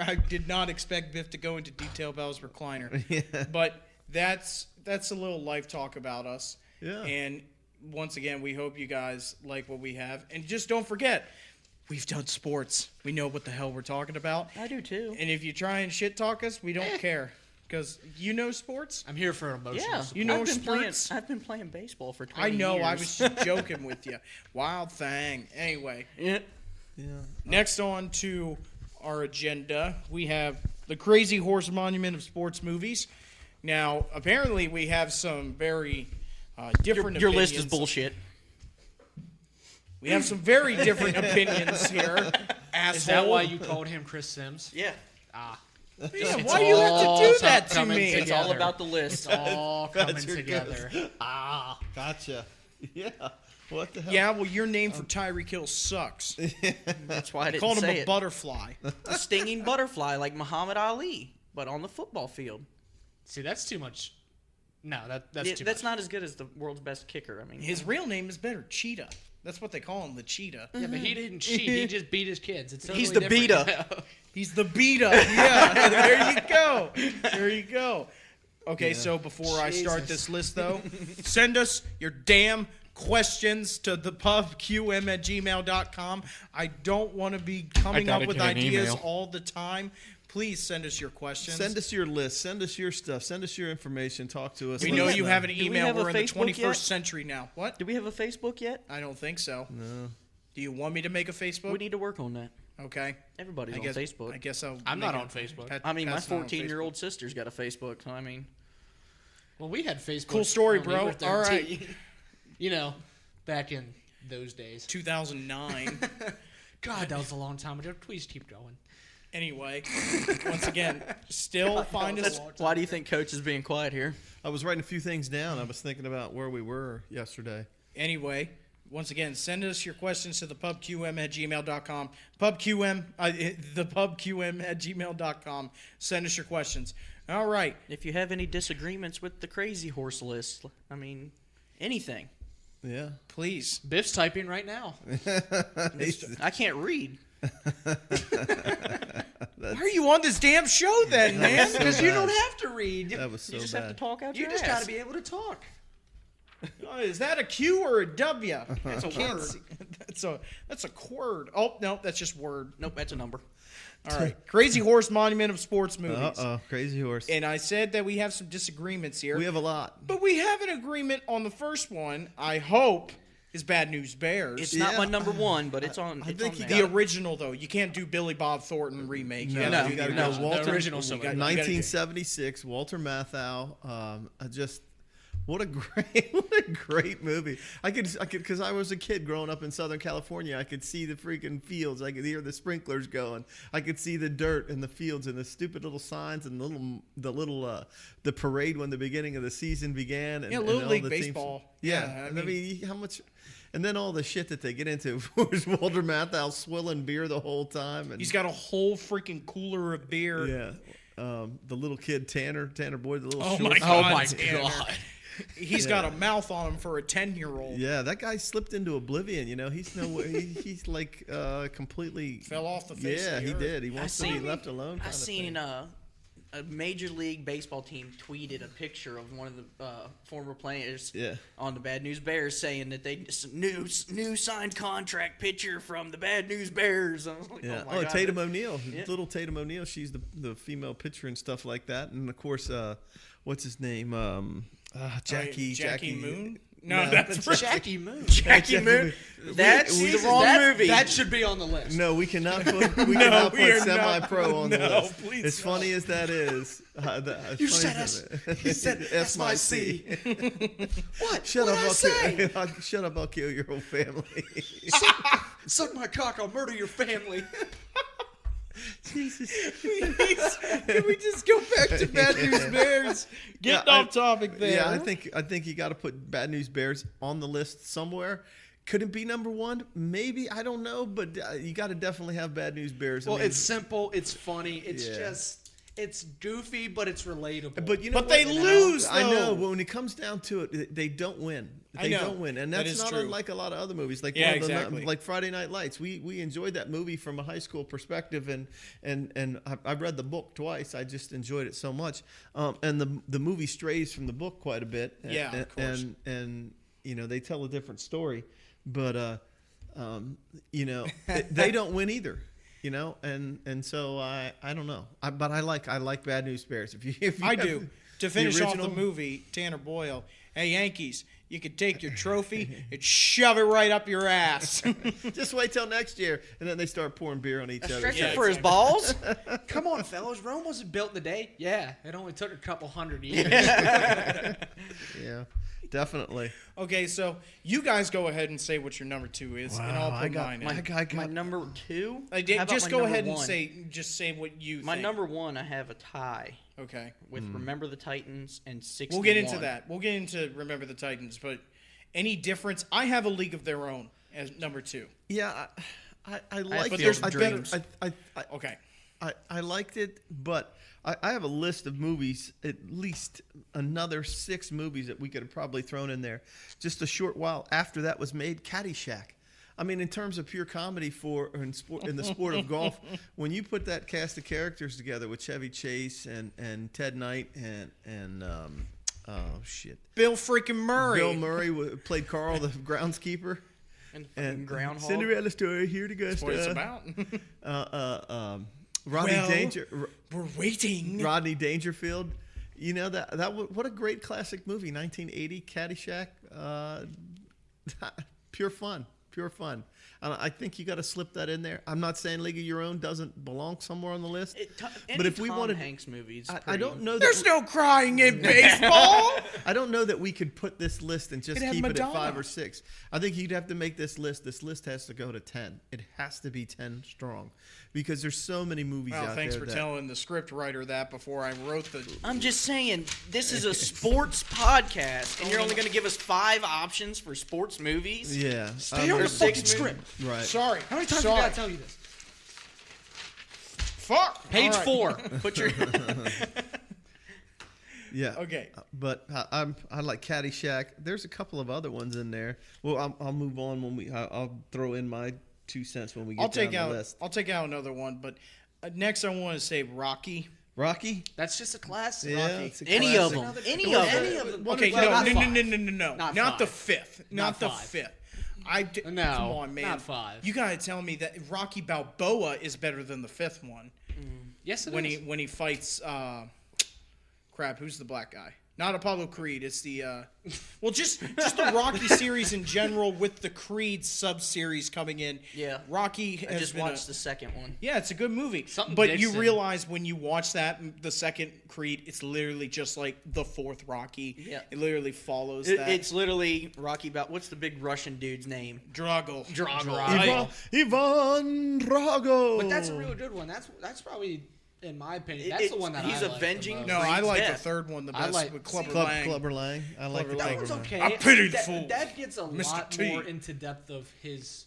A: I did not expect Biff to go into detail about his recliner. But that's a little life talk about us.
B: Yeah.
A: And once again, we hope you guys like what we have. And just don't forget, we've done sports. We know what the hell we're talking about.
C: I do too.
A: And if you try and shit talk us, we don't care. Because you know sports.
D: I'm here for emotional
C: Yeah,
D: support.
A: You know
C: I've been
A: sports?
C: playing baseball for 20
A: I know.
C: years.
A: I was just joking with you. Wild thing. Anyway.
C: Yeah.
B: Yeah.
A: Next on to our agenda, we have the Crazy Horse Monument of Sports Movies. Now, apparently, we have some very different
C: Your
A: opinions.
C: list is bullshit.
A: We have some very different opinions here. Asshole.
D: Is that why you called him Chris Sims?
C: Yeah.
D: Ah.
A: Yeah,
D: It's
A: why do you have
D: all
A: to do that to
D: coming
A: me?
C: It's all
D: together.
C: about the list.
D: It's all coming
B: That's your
D: together.
B: Gotcha. Yeah. What the hell?
A: Yeah, well, your name for Tyreek Hill sucks.
C: That's why I didn't
A: Called him
C: say
A: a
C: it.
A: butterfly.
C: A stinging butterfly like Muhammad Ali, but on the football field.
D: See, that's too much. No, that's too
C: That's
D: much.
C: not as good as the world's best kicker. I mean,
A: His real name is better, Cheetah. That's what they call him, the Cheetah.
D: Yeah, but he didn't cheat. He just beat his kids. It's
C: He's
D: totally
C: the
D: different.
A: He's the beta. Yeah, there you go. There you go. Okay, so before I start
D: Jesus.
A: this list, though, send us your damn questions to thepubqm@gmail.com. I don't want to be coming
E: gotta
A: up with
E: get an
A: ideas
E: email.
A: all the time. Please send us your questions.
B: Send us your list. Send us your stuff. Send us your information. Talk to us.
A: we
B: Let
A: know
B: us
A: you have an
C: Do we
A: email.
C: have a
A: We're in the
C: Facebook
A: 21st
C: yet?
A: century now. What?
C: do we have a Facebook yet?
A: I don't think so.
B: No.
A: Do you want me to make a Facebook?
C: We need to work on that.
A: Okay.
C: Everybody's
A: I guess,
C: on Facebook.
A: I guess I'll.
D: I'm
A: make
D: not
A: it-
D: on Facebook.
C: I mean, my
A: Pat's not on
C: 14-year-old sister's got a Facebook. So I mean,
D: Well, we had Facebook.
A: Cool story,
D: when we
A: bro.
D: were
A: All
D: 13. You know, back in those days.
A: 2009.
D: God, that was a long time ago. Please keep going.
A: Anyway, once again, still find us.
C: why do you think Coach is being quiet here?
B: I was writing a few things down. I was thinking about where we were yesterday.
A: Anyway, once again, send us your questions to thepubqm@gmail.com. Thepubqm@gmail.com. Send us your questions. All right.
C: If you have any disagreements with the Crazy Horse list, I mean, anything.
B: Yeah.
A: Please.
D: Biff's typing right now.
C: I can't read.
A: Why are you on this damn show then, man?
B: so
D: Because you
B: bad.
D: don't have to read.
B: That was so
C: You just
B: bad.
C: have to talk out
D: You
C: your
D: just
C: ass.
D: got to be able to talk.
A: Is that a Q or a W?
C: That's a
A: Can't
C: word.
A: see. That's a quird. Oh no, that's just word.
C: Nope, that's a number.
A: All right, Crazy Horse Monument of Sports Movies.
B: Crazy Horse.
A: And I said that we have some disagreements here.
B: We have a lot.
A: But we have an agreement on the first one. I hope is Bad News Bears.
C: It's not my number one, but it's on.
B: I
C: It's
B: think
C: on
B: you
C: there.
A: the original though. You can't do Billy Bob Thornton remake. You
B: No,
A: gotta
B: you
A: do
B: gotta
A: the
B: go
A: original.
B: Walter-
A: The original. So
D: so
A: you gotta do-
B: 1976, Walter Matthau. Just what a great movie. I could because I was a kid growing up in Southern California. I could see the freaking fields. I could hear the sprinklers going. I could see the dirt in the fields and the stupid little signs and the parade when the beginning of the season began. And,
A: Yeah,
B: and
A: Little
B: all
A: League
B: the teams.
A: baseball.
B: Yeah,
A: Yeah,
B: I mean how much. And then all the shit that they get into. Was Walter Matthau swilling beer the whole time? And
A: He's got a whole freaking cooler of beer.
B: yeah. The little kid Tanner Boyd, the little
A: Oh
B: short
A: my
B: guy.
A: God!
D: my
A: Tanner.
D: God.
A: He's got a mouth on him for a 10-year-old.
B: Yeah, that guy slipped into oblivion. You know, he's no way. He's like completely
A: Fell off the face
B: Yeah,
A: of the
B: he
A: earth.
B: did. He wants to be left alone.
C: I seen a Major League Baseball team tweeted a picture of one of the former players
B: Yeah.
C: on the Bad News Bears saying that they new signed contract pitcher from the Bad News Bears. I was like,
B: Yeah.
C: oh my God.
B: Tatum O'Neal,
C: Yeah.
B: little Tatum O'Neal. She's the female pitcher and stuff like that. And of course, what's his name? Jackie
A: Moon? No, that's
D: Jackie Moon.
C: Jackie Moon. That's
B: we-
C: the wrong movie.
D: That should be on the list.
B: No, we cannot put cannot
A: we are
B: put semi-pro on the
A: No,
B: list.
A: please
B: As funny as that is,
D: You said you said S-my-C. What?
B: Shut
D: What'd I say?
B: up! Shut up! I'll kill your whole family.
D: Suck my cock, I'll murder your family.
B: Jesus.
A: Can we just go back to Bad News Bears? Getting
B: Yeah,
A: off topic there.
B: Yeah, I think you got to put Bad News Bears on the list somewhere. Could it be number one? Maybe, I don't know, but you got to definitely have Bad News Bears. I
D: Well,
B: mean,
D: it's simple, it's funny, it's
B: Yeah.
D: just, it's goofy, but it's relatable.
B: but you know,
A: But
B: what?
A: they lose,
B: I know.
A: though.
B: But when it comes down to it, they don't win.
A: I
B: They
A: know.
B: don't win, and
A: That
B: that's
A: is
B: not
A: true.
B: unlike a lot of other movies. Like
A: Yeah,
B: one of the-
A: exactly.
B: like Friday Night Lights. We enjoyed that movie from a high school perspective, and I've read the book twice. I just enjoyed it so much, and the movie strays from the book quite a bit.
A: Yeah, of course.
B: And you know they tell a different story, but you know they don't win either. You know, and so I don't know, but I like Bad News Bears. If you
A: I
B: have
A: do. To
B: the
A: finish off the
B: original-
A: movie, Tanner Boyle, hey, Yankees, you could take your trophy and shove it right up your ass.
B: Just wait till next year, and then they start pouring beer on each
C: A
B: other.
C: stretcher
A: Yeah,
C: for his balls.
D: Come on, fellas, Rome wasn't built in a day. Yeah, it only took a couple hundred years.
B: Yeah, definitely.
A: Okay, so you guys go ahead and say what your number 2 is, and I'll put mine in.
C: My number two.
A: I did,
C: How about
A: just
C: my
A: go
C: number
A: ahead and
C: one?
A: say what you
C: My
A: think.
C: number one. I have a tie
A: Okay.
C: with Remember the Titans and 61.
A: We'll get into that. We'll get into Remember the Titans, but any difference? I have A League of Their Own as number 2.
B: Yeah, I like
A: But
B: it.
A: there's
B: I better.
A: dreams. Okay.
B: I liked it, but I have a list of movies, at least another 6 movies that we could have probably thrown in there. Just a short while after that was made, Caddyshack. I mean, in terms of pure comedy in the sport of golf, when you put that cast of characters together with Chevy Chase and Ted Knight and
A: Bill freaking Murray.
B: Bill Murray played Carl, the groundskeeper.
C: And the fucking groundhog.
B: Cinderella story here to
A: That's what it's about.
B: Rodney
A: Well, we're waiting.
B: Rodney Dangerfield. You know what a great classic movie, 1980 Caddyshack. Pure fun. I think you got to slip that in there. I'm not saying League of Your Own doesn't belong somewhere on the list, but if we
C: Tom
B: wanted,
C: Hanks movies,
B: I don't know.
A: There's
B: that
A: no crying in baseball.
B: I don't know that we could put this list and just
A: Could have
B: keep it at
A: Madonna.
B: 5 or 6. I think you'd have to make this list. This list has to go to 10. It has to be 10 strong because there's so many movies
A: Well,
B: out
A: thanks
B: there
A: for
B: that,
A: telling the script writer that before I wrote the.
C: I'm just saying, this is a sports podcast, and you're only going to give us 5 options for sports movies?
B: Yeah.
D: Stay on
C: Or
D: the
C: 6
D: fucking
C: movies.
D: script.
B: Right.
A: Sorry.
D: How many times
A: Sorry.
D: I gotta tell you this?
A: Fuck.
D: Page
A: All right.
D: 4.
C: Put your
B: Yeah.
A: Okay.
B: But I like Caddyshack. There's a couple of other ones in there. Well, I'll move on when I'll throw in my 2 cents when we get
A: I'll take
B: down
A: out.
B: the list.
A: I'll take out another one, but next I want to say Rocky.
B: Rocky?
D: That's just a classic.
B: Yeah,
D: Rocky.
B: it's a
C: Any of
B: classic.
C: them.
D: Any of them.
A: Okay,
D: Well, not
A: no,
D: five.
A: no.
D: Not
A: Not the
D: five.
A: fifth.
D: Not
A: Not the
D: five.
A: fifth.
D: No,
A: come on, man.
D: not five.
A: You gotta tell me that Rocky Balboa is better than the fifth one.
D: Yes, it
A: when
D: is.
A: he fights who's the black guy? Not Apollo Creed. It's the just the Rocky series in general with the Creed sub-series coming in.
C: Yeah.
A: Rocky
C: I
A: has
C: just
A: been
C: watched the second one.
A: Yeah, it's a good movie.
D: Something
A: But
D: Dixon.
A: you realize when you watch that, the second Creed, it's literally just like the fourth Rocky.
C: Yeah.
A: It literally follows
C: It,
A: that.
C: it's literally Rocky. What's the big Russian dude's name?
A: Drago.
D: Drago.
B: Ivan Drago.
D: But that's a really good one. That's probably, in my opinion, that's the one that
C: he's
D: I like
C: avenging-
D: the most.
A: No, I
C: Creed's
A: like
C: death.
A: the third one the
D: I
A: best
D: like-
A: with Clubber
B: Club,
A: Lang.
B: Clubber Lang. I like
A: Clubber
B: the
D: That
A: Lang.
D: one's
B: Clubber
D: okay.
A: I pity the
D: that,
A: fool.
D: that gets a
A: Mr.
D: lot
A: T.
D: more into depth of his,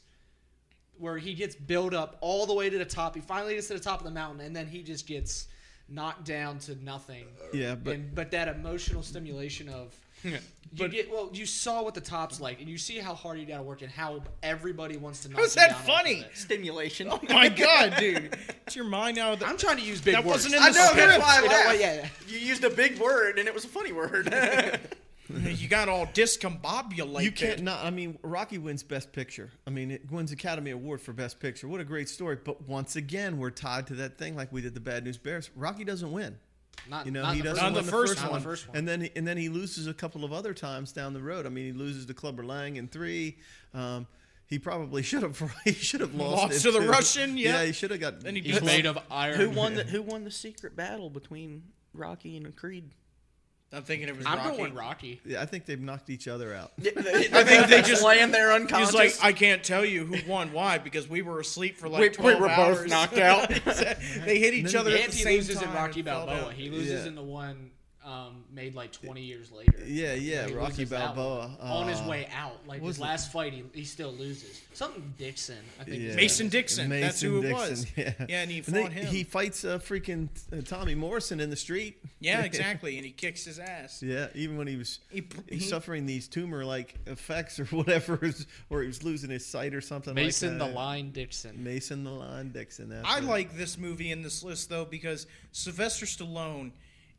D: where he gets built up all the way to the top. He finally gets to the top of the mountain, and then he just gets knocked down to nothing.
B: Yeah, but
D: But that emotional stimulation of you saw what the top's like, and you see how hard you got to work and how everybody wants to knock
A: How's
D: you
A: that
D: down off
A: funny?
D: of it.
C: Stimulation.
A: Oh my God, dude! It's your mind out of the.
D: I'm trying to use big
A: That
D: words.
A: wasn't in
C: I
A: the
C: know,
A: script.
C: that's why I
D: You know
C: laughed.
D: what? Yeah.
C: You used a big word, and it was a funny word.
A: You got all discombobulated.
B: you can't not. I mean, Rocky wins Best Picture. I mean, it wins Academy Award for Best Picture. What a great story! But once again, we're tied to that thing like we did the Bad News Bears. Rocky doesn't win.
D: Not,
B: You know,
D: not
B: he
D: the
B: doesn't
A: Not
B: win
A: the
B: the
A: first
B: first
A: one.
B: one.
D: The first one.
B: And then he loses a couple of other times down the road. I mean, he loses to Clubber Lang in 3. He probably should have lost
A: Lost
B: it
A: to the
B: too.
A: Russian, yeah.
B: Yeah, he should have got.
A: Then he
D: He's
A: just-
D: made of iron.
C: Who won the secret battle between Rocky and Creed?
A: I'm thinking it was
D: I'm
A: Rocky.
D: going Rocky.
B: Yeah, I think they've knocked each other out.
C: I think they just land there unconscious.
A: He's like, I can't tell you who won. Why? Because we were asleep for like
C: We
A: 12
C: were
A: hours.
C: both knocked out.
A: They hit each other at the
D: And he
A: same
D: loses
A: time.
D: in Rocky
A: and fell
D: Balboa.
A: down.
D: He loses
B: Yeah.
D: in the one made like 20 years later.
B: Yeah,
D: He
B: Rocky
D: loses that
B: Balboa.
D: one. On his way out. Like
B: was
D: his
B: it?
D: last fight, he still loses. Something Dixon, I think.
B: Yeah.
A: Mason Dixon. That's who it was.
B: Yeah,
A: Yeah, and he
B: then
A: fought him.
B: He fights freaking Tommy Morrison in the street.
A: Yeah, exactly. And he kicks his ass.
B: Yeah, even when he was
A: He-
B: suffering these tumor-like effects or whatever, or he was losing his sight or something
D: Mason
B: like
D: the
B: that.
D: Line Dixon.
B: Mason the Line Dixon. That's
A: I
B: it.
A: like this movie in this list though because Sylvester Stallone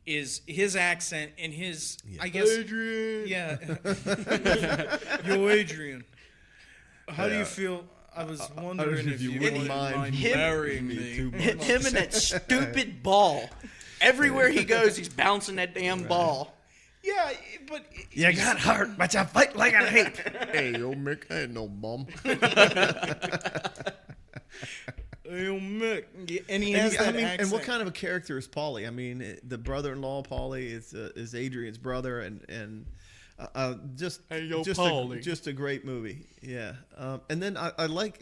A: is his accent and his I guess
B: Adrian.
A: yeah. Yo, Adrian. How do you feel? I was wondering if you wouldn't mind
C: him-
A: marrying me.
B: too much.
C: him and that stupid ball. Everywhere he goes, he's bouncing that damn ball.
A: Yeah, but
B: You got hurt, but you fight like a hate. Hey, yo, Mick, I ain't no bum.
A: Yo, Mick, and he has that accent.
B: And what kind of a character is Paulie? I mean, the brother-in-law Paulie is Adrian's brother, and just just a great movie. Yeah, and then I like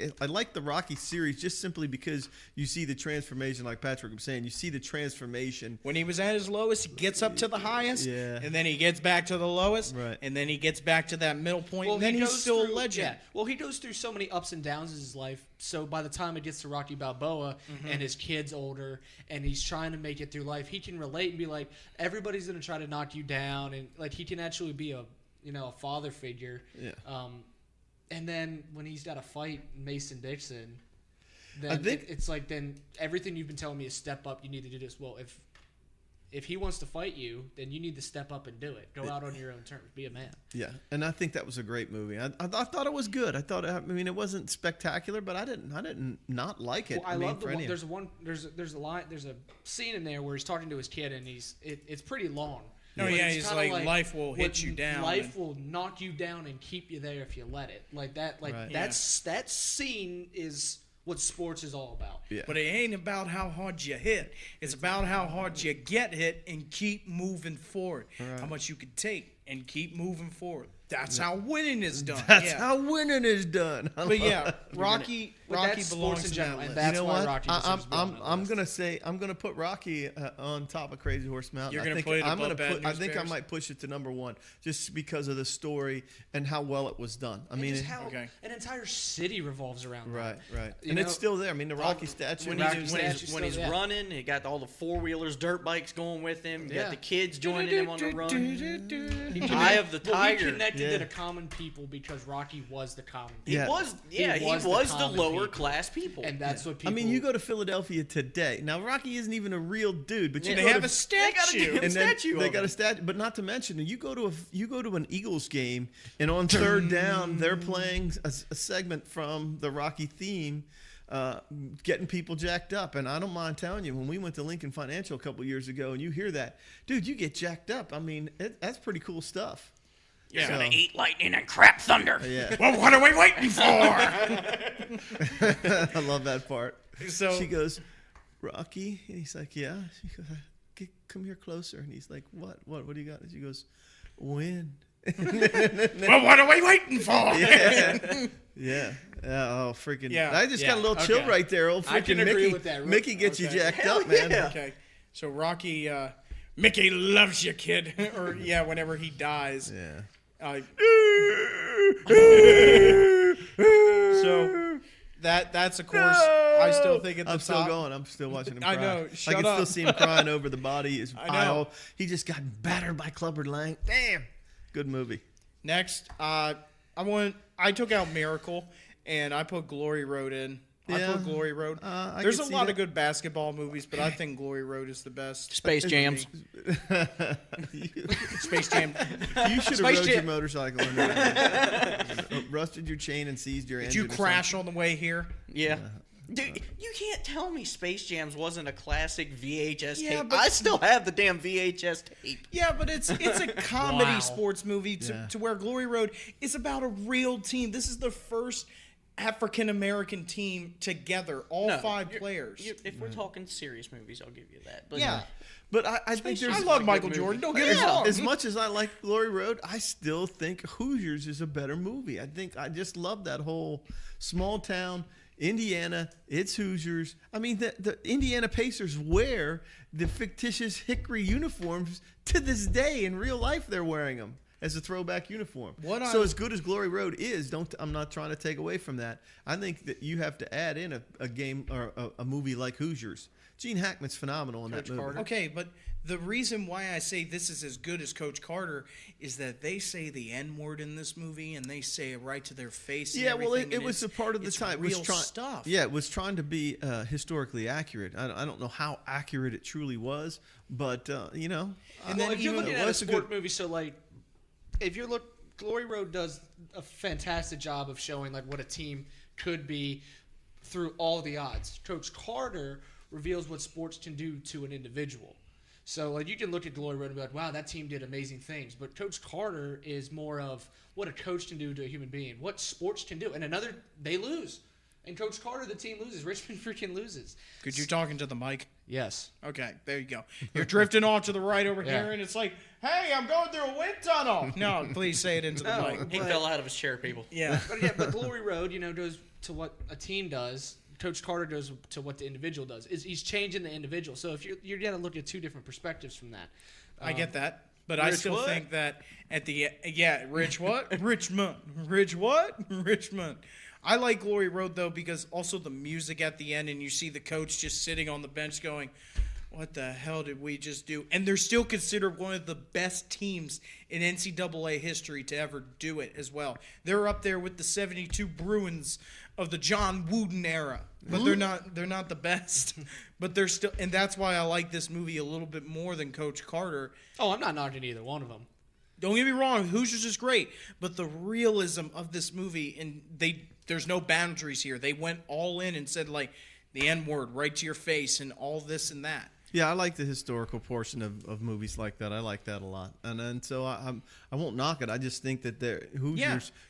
B: the Rocky series just simply because you see the transformation, like Patrick was saying. You see the transformation.
A: When he was at his lowest, he gets up to the highest,
B: Yeah.
A: and then he gets back to the lowest,
B: Right.
A: and then he gets back to that middle point,
D: Well,
A: and then
D: he
A: he's
D: goes
A: still a
D: through-
A: legend.
D: Yeah. Well, he goes through so many ups and downs in his life. So by the time it gets to Rocky Balboa and his kid's older and he's trying to make it through life, he can relate and be like, everybody's gonna try to knock you down, and like he can actually be a father figure.
B: Yeah.
D: And then when he's got to fight Mason Dixon,
B: I
D: then
B: think-
D: it's like then everything you've been telling me is step up. You need to do this. Well, if he wants to fight you, then you need to step up and do it. Go out on your own terms. Be a man.
B: Yeah, and I think that was a great movie. I thought it was good. I mean, it wasn't spectacular, but I didn't not like it.
D: Well, I
B: mean,
D: love the
B: for
D: one.
B: any-
D: There's a scene in there where he's talking to his kid and it's pretty long.
A: Oh,
D: But
A: yeah,
D: it's
A: he's
D: kinda
A: like, life will hit
D: what-
A: you down.
D: Life will knock you down and keep you there if you let it. Like that. Like
B: Right.
D: that scene is what sports is all about.
B: Yeah.
A: But it ain't about how hard you hit. It's about how hard you get hit and keep moving forward.
B: Right.
A: How much you can take and keep moving forward. That's how winning is done.
B: That's
A: yeah.
B: how winning is done.
A: But yeah, Rocky
D: But
A: Rocky
D: that's
A: belongs
D: sports in
A: in
D: general,
A: that
D: and
A: list.
D: that's
B: you know
D: why
B: what?
D: Rocky deserves to be on that
B: I'm
D: list.
B: gonna put Rocky on top of Crazy Horse Mountain.
A: You're
B: I
A: gonna
B: think
A: put it
B: I'm
A: above
B: gonna
A: Bad
B: put. I
A: News
B: think I
A: Bears?
B: might push it to number 1 just because of the story and how well it was done. I
D: And
B: mean,
D: just how
A: okay.
D: an entire city revolves around
B: right,
D: that.
B: right,
D: You
B: and it's
D: know,
B: still there. I mean, the Rocky statue.
C: When
D: Rocky
C: he's,
D: statue's
C: when he's
D: still there.
C: running, he got all the 4-wheelers, dirt bikes going with him. You
D: Yeah.
C: got the kids joining him on the run.
D: He
C: Eye of the
D: Well, he
C: Tiger.
D: connected than
B: did.
D: a common people because Rocky was the common
C: He
D: people.
B: Yeah.
C: was, yeah, he was the
D: common
C: lower
D: people.
C: class people.
D: And that's what
B: I
D: people...
B: mean, you go to Philadelphia today. Now, Rocky isn't even a real dude, but you
A: They
B: go
A: have
B: to
A: a statue.
B: and then
C: statue
B: they
C: of
B: got
C: him.
B: a statue, but not to mention you go to an Eagles game, and on third down they're playing a segment from the Rocky theme, getting people jacked up. And I don't mind telling you, when we went to Lincoln Financial a couple years ago, and you hear that, dude, you get jacked up. I mean, that's pretty cool stuff.
C: You're
B: So-
C: gonna eat lightning and crap thunder.
B: Yeah,
A: Well, what are we waiting for?
B: I love that part.
A: So-
B: she goes, Rocky, and he's like, yeah. She goes, come here closer, and he's like, what do you got? And she goes, win.
A: Well, what are we waiting for?
B: Yeah. Oh, freaking.
A: Yeah.
B: I just got a
D: Yeah,
B: little chill
D: okay.
B: right there. Old
D: I
B: freaking
D: can agree
B: Mickey.
D: with that.
B: Mickey gets you
D: Okay.
B: jacked
C: Hell
B: up, man.
C: yeah.
A: Okay. So Rocky, Mickey loves you, kid. Or, yeah, whenever he dies.
B: Yeah.
A: So that's of course I still think at the
B: I'm
A: top.
B: still going. I'm still watching him cry.
A: I know.
B: I
A: Shut
B: can
A: up.
B: still see him crying over the body. His
A: I know.
B: pile. He just got battered by Clubber Lang. Damn. Good movie.
A: Next, I took out Miracle and I put Glory Road in. I
B: Yeah.
A: put Glory Road.
B: I
A: There's
B: can
A: a
B: see
A: lot
B: that.
A: of good basketball movies, but I think Glory Road is the best.
C: Space Jams.
A: Space Jam.
B: You should have
D: Space
B: rode your
D: Jam.
B: motorcycle in there. Rusted your chain and seized your
A: Did
B: engine.
A: you crash on the way here?
C: Yeah. Dude, you can't tell me Space Jams wasn't a classic VHS
A: Yeah,
C: tape.
A: but-
C: I still have the damn VHS tape.
A: Yeah, but it's a comedy
D: Wow.
A: sports movie
B: Yeah.
A: to where Glory Road is about a real team. This is the first African American team together, all
C: No,
A: five
C: you're-
A: players.
C: If we're talking serious movies, I'll give you that. But
A: Yeah.
B: But I think there's.
A: I
C: Jam
A: love
C: is a
A: Michael
C: good
A: Jordan.
C: movie.
A: Don't get me
B: As,
A: wrong.
B: as much as I like Glory Road, I still think Hoosiers is a better movie. I just love that whole small town Indiana. It's Hoosiers. I mean, the Indiana Pacers wear the fictitious Hickory uniforms to this day. In real life, they're wearing them as a throwback uniform. As good as Glory Road is, I'm not trying to take away from that. I think that you have to add in a game or a movie like Hoosiers. Gene Hackman's phenomenal in that movie.
C: Carter.
A: Okay, but the reason why I say this is as good as Coach Carter is that they say the N word in this movie and they say it right to their face. And
B: Yeah, well,
A: everything,
B: it
A: and
B: was a part of the
A: it's
B: time. It
A: Real
B: was
A: stuff.
B: Yeah, it was trying to be historically accurate. I don't know how accurate it truly was, but you know.
A: And
D: Well,
A: then
D: if you're
A: even-
D: looking
B: it
D: at a
B: was a
D: sport
B: good-
D: movie, so like, if you look, Glory Road does a fantastic job of showing like what a team could be through all the odds. Coach Carter reveals what sports can do to an individual. So like you can look at Glory Road and be like, wow, that team did amazing things. But Coach Carter is more of what a coach can do to a human being, what sports can do. And they lose. And Coach Carter, the team loses. Richmond freaking loses.
A: Could you talking to the mic?
D: Yes.
A: Okay, there you go. You're drifting off to the right over
D: Yeah.
A: here, and it's like, hey, I'm going through a wind tunnel. No, please say it into the
C: No,
A: mic.
C: he fell out of his chair, people.
A: Yeah.
D: But Glory Road, goes to what a team does. Coach Carter goes to what the individual does. He's changing the individual. So if you're gonna look at two different perspectives from that.
A: I get that. But I
C: Rich
A: still
C: what?
A: think that at the Rich what? Richmond. Rich what? Richmond. I like Glory Road though because also the music at the end and you see the coach just sitting on the bench going, what the hell did we just do? And they're still considered one of the best teams in NCAA history to ever do it as well. They're up there with the 72 Bruins of the John Wooden era. But they're not the best. But they're still, and that's why I like this movie a little bit more than Coach Carter.
D: Oh, I'm not knocking either one of them.
A: Don't get me wrong, Hoosiers is great, but the realism of this movie, and there's no boundaries here. They went all in and said like the N-word right to your face and all this and that.
B: Yeah, I like the historical portion of movies like that. I like that a lot, and so I won't knock it. I just think that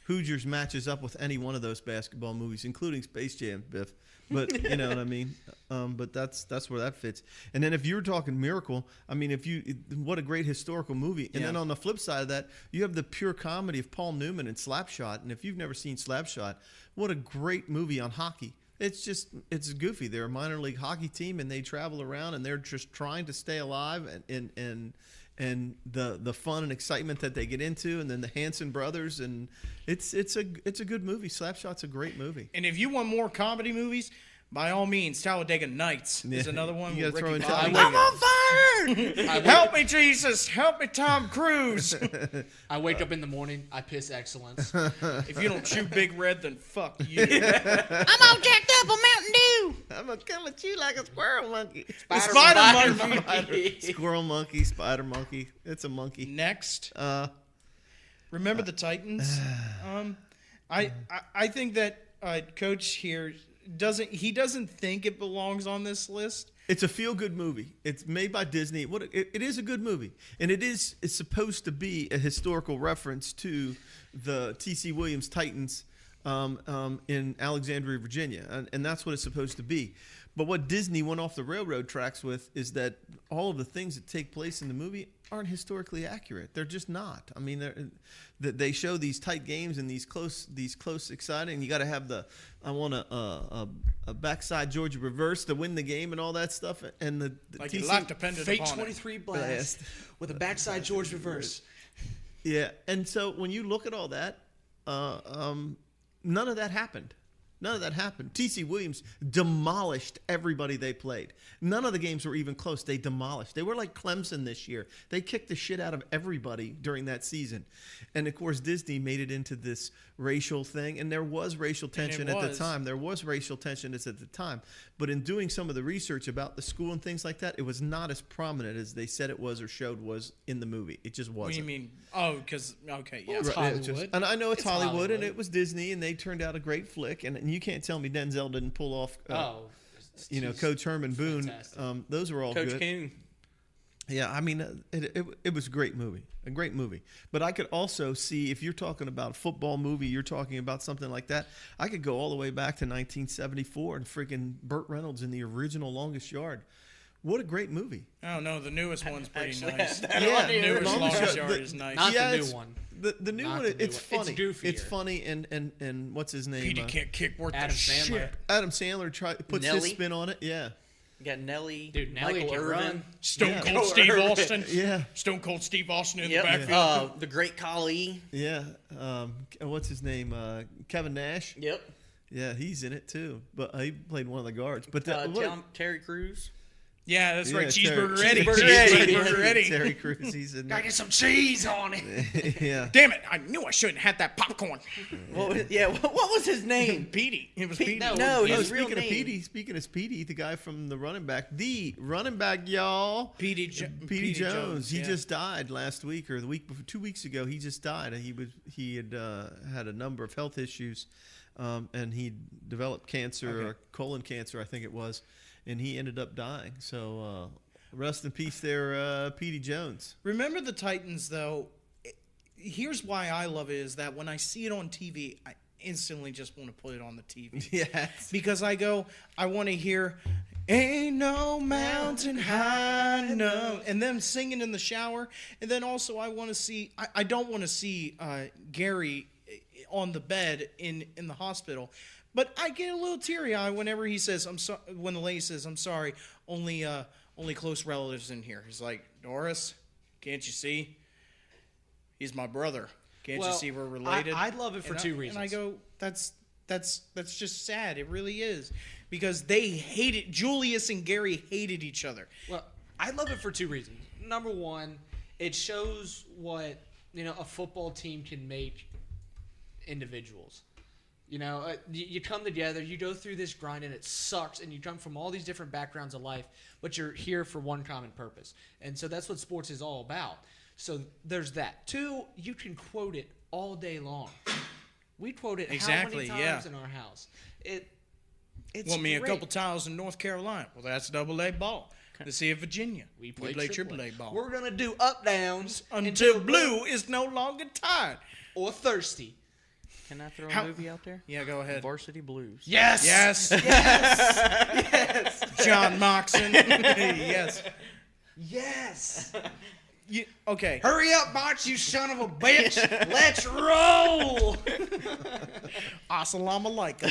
B: Hoosiers matches up with any one of those basketball movies, including Space Jam, Biff. But you know what I mean. But that's where that fits. And then if you were talking Miracle, I mean, what a great historical movie. And then on the flip side of that, you have the pure comedy of Paul Newman and Slapshot. And if you've never seen Slapshot, what a great movie on hockey. It's goofy. They're a minor league hockey team, and they travel around, and they're just trying to stay alive, and the fun and excitement that they get into, and then the Hanson brothers, and it's a good movie. Slapshot's a great movie.
A: And if you want more comedy movies, By all means, Talladega Nights is another one.
B: You
A: with
B: gotta throw
A: Ricky
B: in
A: Bobby.
B: Talladega.
A: I'm on fire! Help me, Jesus! Help me, Tom Cruise!
D: I wake up in the morning, I piss excellence.
A: If you don't chew Big Red, then fuck you.
C: I'm all jacked up on Mountain Dew.
B: I'm gonna come at you like a squirrel monkey.
A: Spider monkey.
B: Squirrel monkey, spider monkey. It's a monkey.
A: Next, remember the Titans? I think that Coach here doesn't think it belongs on this list.
B: It's a feel-good movie. It's made by Disney. It is a good movie, and it's supposed to be a historical reference to the T.C. Williams Titans in Alexandria, Virginia, and that's what it's supposed to be. But what Disney went off the railroad tracks with is that all of the things that take place in the movie aren't historically accurate. They're just not. I mean, they show these tight games and these close, exciting. You got to have I want a backside Georgia reverse to win the game and all that stuff. And the
A: Like
B: TC,
A: your life depended
D: Fake
A: upon
D: 23 blast with a backside George reverse.
B: yeah. And so when you look at all that, none of that happened. None of that happened. T.C. Williams demolished everybody they played. None of the games were even close. They demolished. They were like Clemson this year. They kicked the shit out of everybody during that season. And, of course, Disney made it into this racial thing. And there was racial tension at the time. There was racial tension at the time. But in doing some of the research about the school and things like that, it was not as prominent as they said it was or showed was in the movie. It just wasn't.
A: What do you mean? Oh, because, okay, yeah.
D: Well, it's
B: Right,
D: Hollywood.
B: and I know it's Hollywood, and
D: Hollywood.
B: it was Disney, and they turned out a great flick. And you can't tell me Denzel didn't pull off,
D: He's
B: Coach Herman Boone.
D: fantastic.
B: Those were all
C: Coach
B: good.
C: Coon.
B: Yeah, I mean, it was a great movie. But I could also see, if you're talking about a football movie, you're talking about something like that, I could go all the way back to 1974 and freaking Burt Reynolds in the original Longest Yard. What a great movie.
A: Oh, no, the newest one's pretty
C: Actually,
A: nice.
C: that
A: The
C: one
A: newest
B: Longest
A: Longest
B: Yard-
A: Yard is nice.
D: Not the new
B: it's-
D: one.
B: The new
D: Not
B: one,
D: the new
B: it's
D: one.
B: funny.
D: It's goofier.
B: It's funny, and what's his name?
A: Petey can't kick worth
D: Adam
A: the
D: Sandler.
A: shit.
B: Adam Sandler puts his
C: Nelly?
B: spin on it. Yeah.
C: You got Nelly.
D: Dude, Nelly
C: Michael
D: can
C: Irvin.
D: run.
A: Stone
B: Yeah.
A: Cold Steve
C: Irvin.
A: Austin.
B: Yeah.
A: Stone Cold Steve Austin in
C: Yep.
A: the backfield.
C: The Great Khali.
B: Yeah. What's his name? Kevin Nash.
C: Yep.
B: Yeah, he's in it too. But he played one of the guards. But
C: Terry Crews.
A: Yeah, that's right.
B: Yeah,
A: Cheeseburger
B: Terry-
A: Eddie.
C: Cheeseburger Eddie.
A: Cheeseburger Eddie.
B: Terry Crews, he's in
D: Gotta
B: there.
D: get some cheese on it.
B: Yeah.
A: Damn it! I knew I shouldn't have that popcorn.
C: What was his name?
A: Petey. It was
C: Petey.
A: Petey.
C: No,
B: Oh,
C: his real
B: speaking of
C: name.
B: Petey, the guy from the running back, y'all.
A: Petey
B: Jones. He
A: yeah.
B: just died last week or the week before, 2 weeks ago. He just died. He had had a number of health issues, and he developed cancer, or colon cancer, I think it was, and he ended up dying. So rest in peace, there, Petey Jones.
A: Remember the Titans, though. Here's why I love it: is that when I see it on TV, I instantly just want to put it on the TV.
B: Yes.
A: Because I want to hear, "Ain't no mountain high enough," and them singing in the shower. And then also I want to see. I don't want to see Gary on the bed in the hospital, but I get a little teary eyed whenever he says, "I'm sorry." When the lady says, "I'm sorry," only close relatives in here. He's like, "Doris, can't you see? He's my brother. Can't you see we're related?"
D: I love it for two reasons.
A: And I go, that's just sad. It really is, because they hated, Julius and Gary hated each other.
D: Well, I love it for two reasons. Number one, it shows what a football team can make individuals. You come together, you go through this grind, and it sucks, and you come from all these different backgrounds of life, but you're here for one common purpose. And so that's what sports is all about. So there's that. Two, you can quote it all day long. We quote it
A: Exactly,
D: how many
A: yeah.
D: times in our house? It's
A: Won me a
D: great.
A: couple tiles in North Carolina. Well, that's double-A ball. The Sea of Virginia. We play triple-A ball.
D: We're going to do up downs
A: Until blue is no longer tied.
D: or thirsty.
C: Can I throw a movie out there?
A: Yeah, go ahead.
C: Varsity Blues.
D: Yes.
A: Yes.
D: Yes.
A: John Moxon. Yes.
D: Yes.
A: Okay.
D: Hurry up, Botch, you son of a bitch. Let's roll.
A: Assalamu alaikum.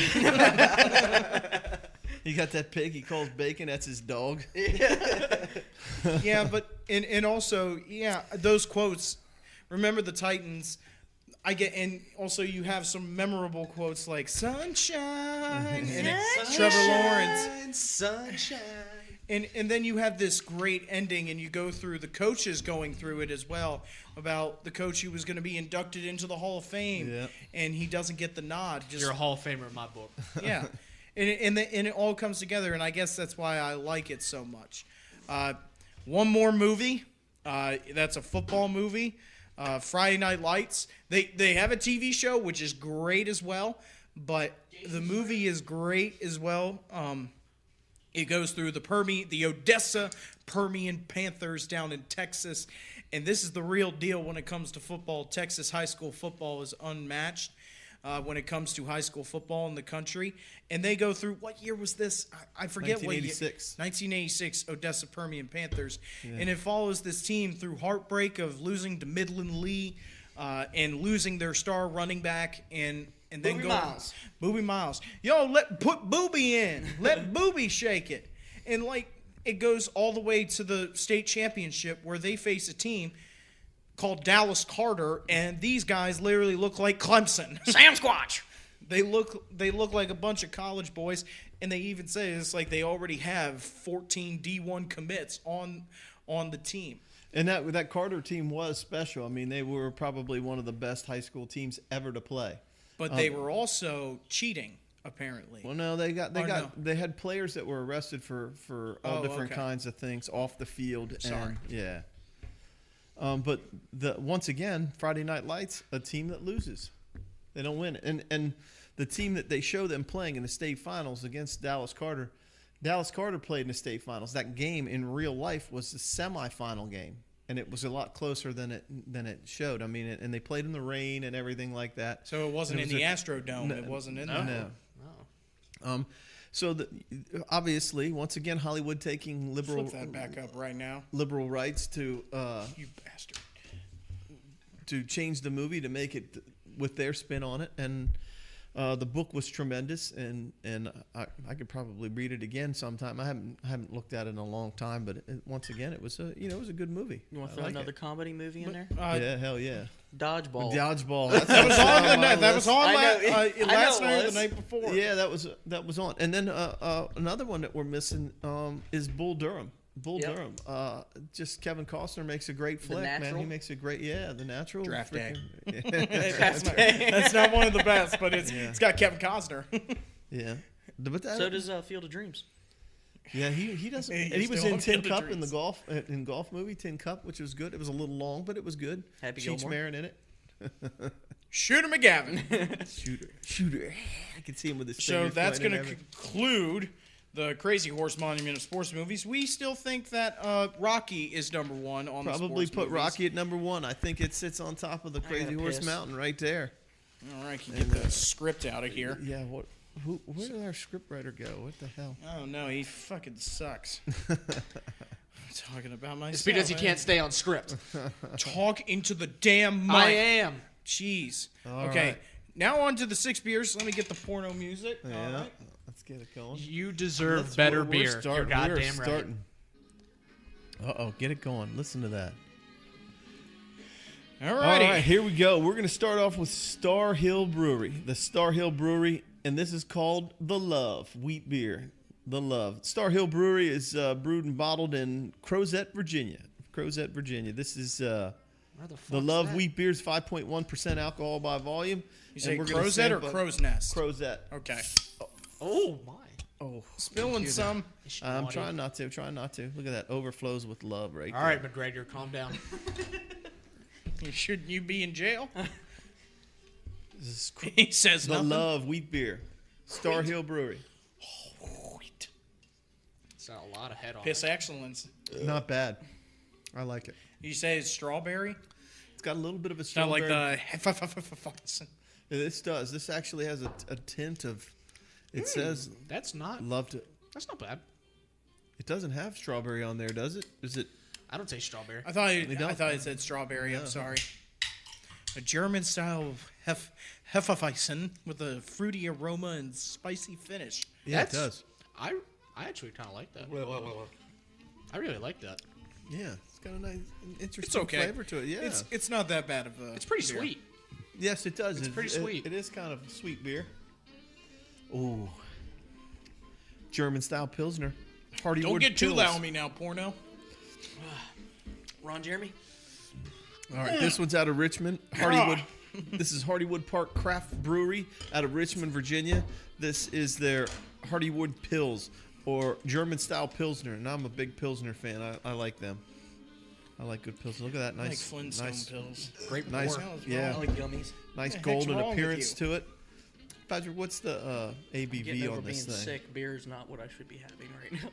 B: He got that pig he calls Bacon. That's his dog.
A: Yeah, but and also, yeah, those quotes. Remember the Titans. I get, and also you have some memorable quotes like "Sunshine" and Trevor Lawrence,
D: sunshine.
A: and then you have this great ending, and you go through the coaches going through it as well about the coach who was going to be inducted into the Hall of Fame, and he doesn't get the nod. Just,
D: You're a Hall of Famer in my book.
A: yeah, and it all comes together, and I guess that's why I like it so much. One more movie, that's a football movie. Friday Night Lights. They have a TV show, which is great as well, but the movie is great as well. It goes through the Odessa Permian Panthers down in Texas, and this is the real deal when it comes to football. Texas high school football is unmatched when it comes to high school football in the country. And they go through, what year was this? I forget what year.
B: 1986.
A: 1986 Odessa Permian Panthers. Yeah. And it follows this team through heartbreak of losing to Midland Lee and losing their star running back and then Booby Miles. Yo, put Booby in. Let Booby shake it. And it goes all the way to the state championship where they face a team called Dallas Carter, and these guys literally look like Clemson.
C: Sam Squatch.
A: They look like a bunch of college boys, and they even say it's like they already have 14 D1 commits on the team.
B: And that Carter team was special. I mean, they were probably one of the best high school teams ever to play.
A: But they were also cheating, apparently.
B: Well, no, they had players that were arrested for all different kinds of things off the field.
A: Sorry.
B: Yeah. But once again, Friday Night Lights, a team that loses. They don't win. And the team that they show them playing in the state finals against Dallas Carter played in the state finals. That game in real life was the semifinal game, and it was a lot closer than it showed. I mean, and they played in the rain and everything like that.
A: So it wasn't in the Astrodome. It wasn't in there.
B: No. So obviously, once again, Hollywood taking liberal.
A: Flip that back up right now.
B: Liberal rights to
A: you bastard.
B: To change the movie to make it with their spin on it, and the book was tremendous, and I could probably read it again sometime. I haven't looked at it in a long time, but once again, it was a good movie.
C: You want to throw another comedy movie in there?
B: Yeah, hell yeah.
C: Dodgeball.
B: That was on
A: last night or the night before.
B: Yeah, that was on. And then another one that we're missing is Bull Durham. Durham. Just Kevin Costner makes a great flick, man. He makes a great, The Natural.
A: Draft Day.
C: That's
A: not one of the best, but it's got Kevin Costner.
B: Yeah. But
C: so does Field of Dreams.
B: Yeah, he doesn't. And he was in Tin Cup in the golf movie, Tin Cup, which was good. It was a little long, but it was good.
C: Happy
B: Cheech
C: Gilmore.
B: Marin in it.
A: Shooter McGavin.
B: Shooter. I can see him with his
A: So that's going to conclude the Crazy Horse Monument of Sports Movies. We still think that Rocky is number one on the sports
B: Probably put
A: movies.
B: Rocky at number one. I think it sits on top of the Crazy Horse Mountain right there.
A: All right, can get the script out of here.
B: Yeah, where did our scriptwriter go? What the hell?
A: Oh, no, he fucking sucks. I'm talking about myself.
D: It's because he can't stay on script.
A: Talk into the damn mic.
D: I am.
A: Jeez.
B: All
A: okay,
B: right.
A: now on to the 6 beers. Let me get the porno music.
B: Yeah.
A: All right.
B: Let's get it going.
D: You deserve better beer. You're goddamn right.
B: Uh-oh, get it going. Listen to that.
A: All right,
B: here we go. We're going to start off with Star Hill Brewery. The Star Hill Brewery, and this is called The Love Wheat Beer. The Love. Star Hill Brewery is brewed and bottled in Crozet, Virginia. This is The Love Wheat Beer is 5.1% alcohol by volume.
A: You say Crozet or Crow's Nest?
B: Crozet.
A: Okay.
D: Oh, my.
B: Oh,
A: spilling some.
B: I'm trying not to. Look at that. Overflows with love right
D: All
B: there.
D: right, McGregor, calm down.
A: Shouldn't you be in jail?
B: This is
A: He says
B: The
A: nothing.
B: Love Wheat Beer. Star Hill Brewery.
A: Wheat.
D: It's got a lot of head on
A: Piss
D: it.
A: excellence.
B: Not bad. I like it.
A: You say it's strawberry?
B: It's got a little bit of a
A: It's not
B: strawberry.
A: like the...
B: This does. This actually has a tint of. It says
D: That's not
B: loved it.
D: That's not bad.
B: It doesn't have strawberry on there, does it? Is it?
D: I don't taste strawberry.
A: I thought it said strawberry. I'm sorry. A German style of Hefeweizen with a fruity aroma and spicy finish.
B: Yeah, it does.
D: I actually kind of like that. I really like that.
B: Yeah, it's got a nice, interesting
A: It's okay.
B: flavor to it. Yeah,
A: It's not that bad of a.
D: It's pretty
A: beer.
D: sweet.
B: Yes, it does.
D: It's pretty sweet.
B: It is kind of a sweet beer. Ooh. German style Pilsner. Hardywood
A: Don't get too
B: Pils.
A: loud on me now, porno.
C: Ron Jeremy.
B: All right, this one's out of Richmond. Hardywood. This is Hardywood Park Craft Brewery out of Richmond, Virginia. This is their Hardywood Pils, or German style Pilsner, and I'm a big Pilsner fan. I like them. I like good Pilsner. Look at that,
A: Like
B: nice,
A: Flintstone
B: nice,
A: pills.
D: Great
B: nice,
D: pour.
B: yeah,
C: I like gummies.
B: nice
A: The heck's
B: golden
A: wrong with
B: appearance
A: you?
B: to it. Patrick, what's the
C: Getting
B: ABV
C: over
B: on
C: being
B: this thing?
C: sick. Beer is not what I should be having right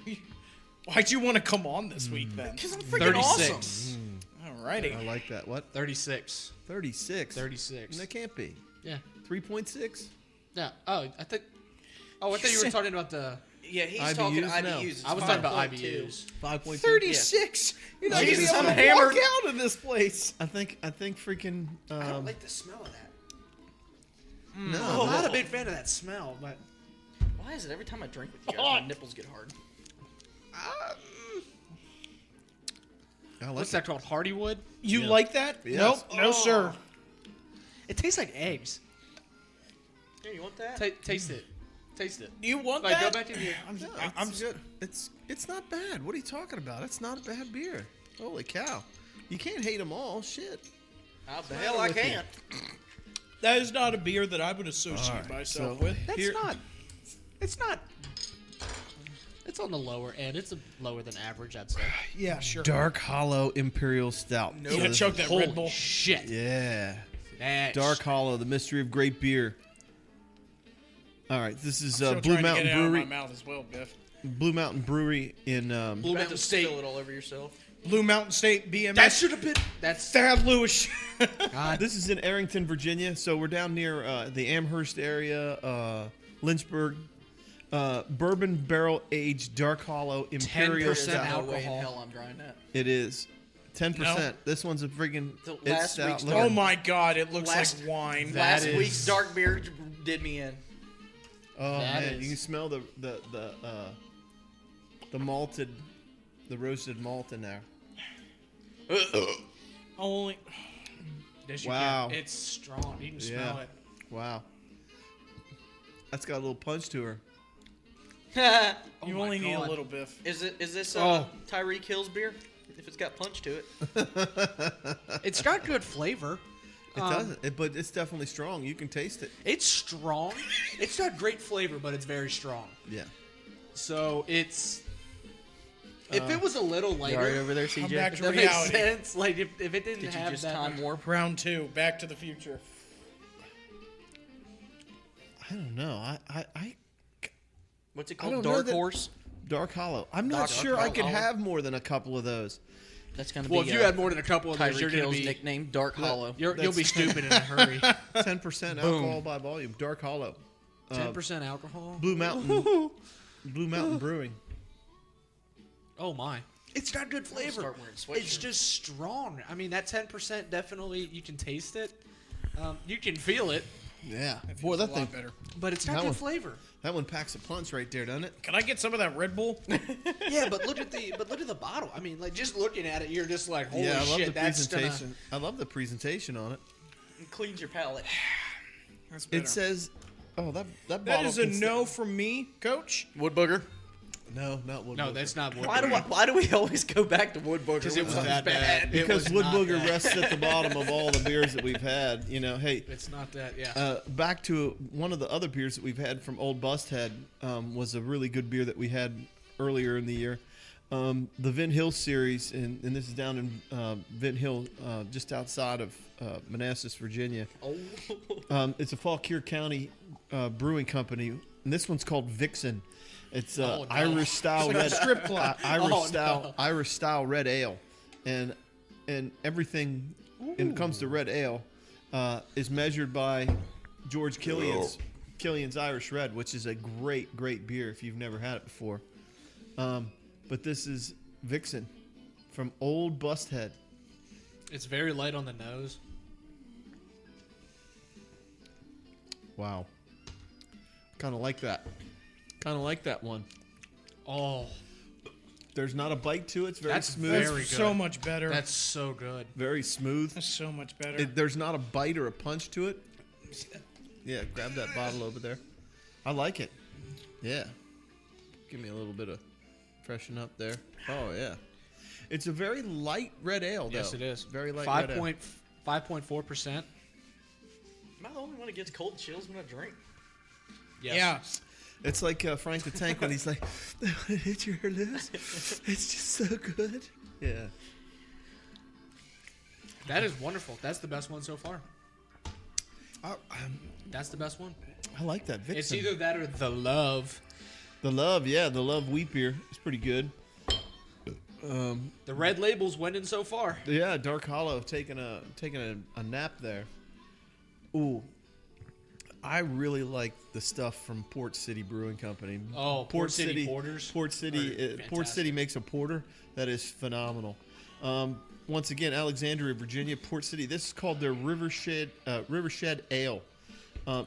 C: now.
A: Why'd you want to come on this week then?
C: Because I'm freaking
D: 36.
C: awesome.
A: Alrighty.
B: I like that. What?
D: 36.
B: 36.
D: 36.
B: That can't be.
D: Yeah.
B: 3.6.
D: Yeah. Oh, I thought you were talking about the.
C: Yeah, he's
B: IBUs?
C: talking
B: No.
C: IBUs. It's
D: I was talking about
C: 5.2.
D: IBUs.
B: 5.2.
A: 36. You're not
C: Jesus,
A: even
C: I'm
A: able to walk
C: hammered.
A: out of this place.
B: I think freaking.
D: I don't like the smell of that.
B: No.
D: I'm not a big fan of that smell, but
C: Why is it every time I drink with you guys, my nipples get hard?
B: I like
D: what's that called? Hardywood?
A: You
B: Yeah.
A: like that?
B: Yes.
A: Nope. No, sir.
D: It tastes like eggs.
C: Here, you want that?
D: Taste it. Taste it.
A: You want
D: Like,
A: that?
D: go back in here.
B: No,
A: I'm
B: it's good. It's not bad. What are you talking about? It's not a bad beer. Holy cow! You can't hate them all. Shit.
C: How the
B: matter
C: hell I
B: with you?
C: can't?
A: That is not a beer that I would associate
B: Alright,
A: myself
B: so-
A: with.
D: That's
B: Here-
D: not. It's not. It's on the lower end. It's lower than average, I'd say.
A: Yeah, sure.
B: Dark Hollow Imperial Stout.
A: Yeah,
B: So this-
A: chug that
D: Holy
A: Red Bull.
D: shit.
B: Yeah.
D: That's
B: Dark Hollow, the mystery of great beer. All right, this is
A: Still
B: Blue
A: trying
B: Mountain
A: to get it out of
B: Brewery.
A: my mouth as well, Biff.
B: Blue Mountain Brewery in.
D: Blue
C: About
D: Mountain
C: to
D: State.
C: spill it all over yourself.
A: Blue Mountain State BMS.
D: That should have been. That's.
A: Thad Lewis.
D: God.
B: This is in Arrington, Virginia. So we're down near the Amherst area, Lynchburg. Bourbon barrel aged Dark Hollow Imperial
D: 10%
B: Stout.
C: No way in
D: alcohol.
C: hell I'm trying that.
B: It is 10%.
A: No.
B: This one's a friggin'
C: The
B: it's
C: last
B: stout.
C: week's
B: Look
A: Oh
B: at-
A: my God! It looks
C: Last-
A: like wine.
D: That
C: Last
D: is-
C: week's dark beer did me in.
B: Oh
D: That
B: man,
D: is-
B: you can smell the malted, the roasted malt in there.
A: Only
D: Yes, you
B: Wow.
D: can. It's strong. You can smell
B: Yeah.
D: it.
B: Wow, that's got a little punch to her.
D: Oh
A: you
D: my
A: only need a
D: God.
A: little Biff.
C: Is this
D: Oh.
C: Tyreek Hill's beer? If it's got punch to it.
D: It's got good flavor.
B: It doesn't, but it's definitely strong. You can taste it.
D: It's strong. It's got great flavor, but it's very strong.
B: Yeah.
D: So it's. If it was a little
C: You alright
D: lighter,
C: over there,
A: Come
C: CJ?
A: back
D: if
A: to
D: that makes
A: reality.
D: sense. Like if it didn't
C: Did you
D: have
C: just
D: that
C: time
D: much-
C: warp?
A: Round 2, Back to the Future.
B: I don't know. I
C: What's it
B: I
C: called?
B: don't know
C: Dark
B: that-
C: Horse?
B: Dark Hollow. I'm not
C: Dark
B: sure I could
C: Hollow.
B: have more than a couple of those.
C: That's going to
D: Well,
C: be
D: if you had more than a couple of those,
C: Tyreek
D: you're gonna
C: Hill's
D: be
C: nickname, Dark Hollow.
D: you'll be
B: That's-
D: stupid in a hurry.
B: 10% alcohol by volume. Dark Hollow.
D: 10% alcohol.
B: Blue Mountain. Blue Mountain Brewing.
D: Oh my! It's got good flavor.
C: start wearing
D: It's
C: sweatshirts.
D: just strong. I mean, that 10% definitely you can taste it. You can feel it,
B: Yeah.
A: It
B: Boy,
A: feels
B: that
A: a
B: thing.
A: lot better.
D: but it's got
B: That
D: good
B: one-
D: flavor.
B: That one packs a punch right there, doesn't it?
A: Can I get some of that Red Bull?
D: Yeah, but look at the bottle. I mean, like just looking at it, you're just like, holy
B: yeah, I love
D: shit,
B: the
D: that's
B: presentation. I love the presentation on it.
C: It cleans your palate.
A: That's better.
B: It says, "Oh, that
A: that
B: bottle
A: is a
B: can
A: no from me, Coach.
C: Wood booger?
B: No, not Wood
D: No,
B: Booger.
D: that's not.
C: Why do we always go back to Wood booger?
D: Because it was
C: when
D: that bad. It
B: because
D: was
B: Wood
D: not
B: Booger
D: that.
B: rests at the bottom of all the beers that we've had. You know, hey,
D: It's not that. Yeah.
B: back to one of the other beers that we've had from Old Busthead was a really good beer that we had earlier in the year. The Vin Hill series, and this is down in Vin Hill, just outside of Manassas, Virginia.
C: Oh.
B: It's a Fauquier County brewing company, and this one's called Vixen. It's
D: Oh, no.
B: Irish style
A: It's like a
B: red
A: strip club.
B: Irish style red ale, and everything when it comes to red ale is measured by George Killian's Irish Red, which is a great beer if you've never had it before. But this is Vixen from Old Busthead.
D: It's very light on the nose.
B: Wow, kind of like that. Kind of like that one.
D: Oh,
B: There's not a bite to it. It's very
D: That's
B: smooth.
D: very
A: That's
D: good.
A: so much better.
D: That's so good.
B: Very smooth.
A: That's so much better.
B: There's not a bite or a punch to it. Yeah, grab that bottle over there. I like it. Yeah. Give me a little bit of freshen up there. Oh, yeah. It's a very light red ale, though.
D: Yes, it is.
B: Very light red ale.
D: 5.4%.
C: Am I the only one that gets cold chills when I drink?
D: Yes.
A: Yeah.
B: It's like Frank the Tank when he's like, hit your lips. It's just so good. Yeah.
D: That is wonderful. That's the best one so far.
B: I
D: That's the best one.
B: like that Vixen.
D: It's either that or the Love.
B: The Love wheat beer is pretty good.
D: The Red Label's winning so far.
B: Yeah, Dark Hollow taking a nap there. Ooh, I really like the stuff from Port City Brewing Company.
D: Oh, Port City Porters
B: Port City,
D: are
B: Port
D: fantastic.
B: City makes a porter that is phenomenal. Once again, Alexandria, Virginia, Port City. This is called their Rivershed Ale.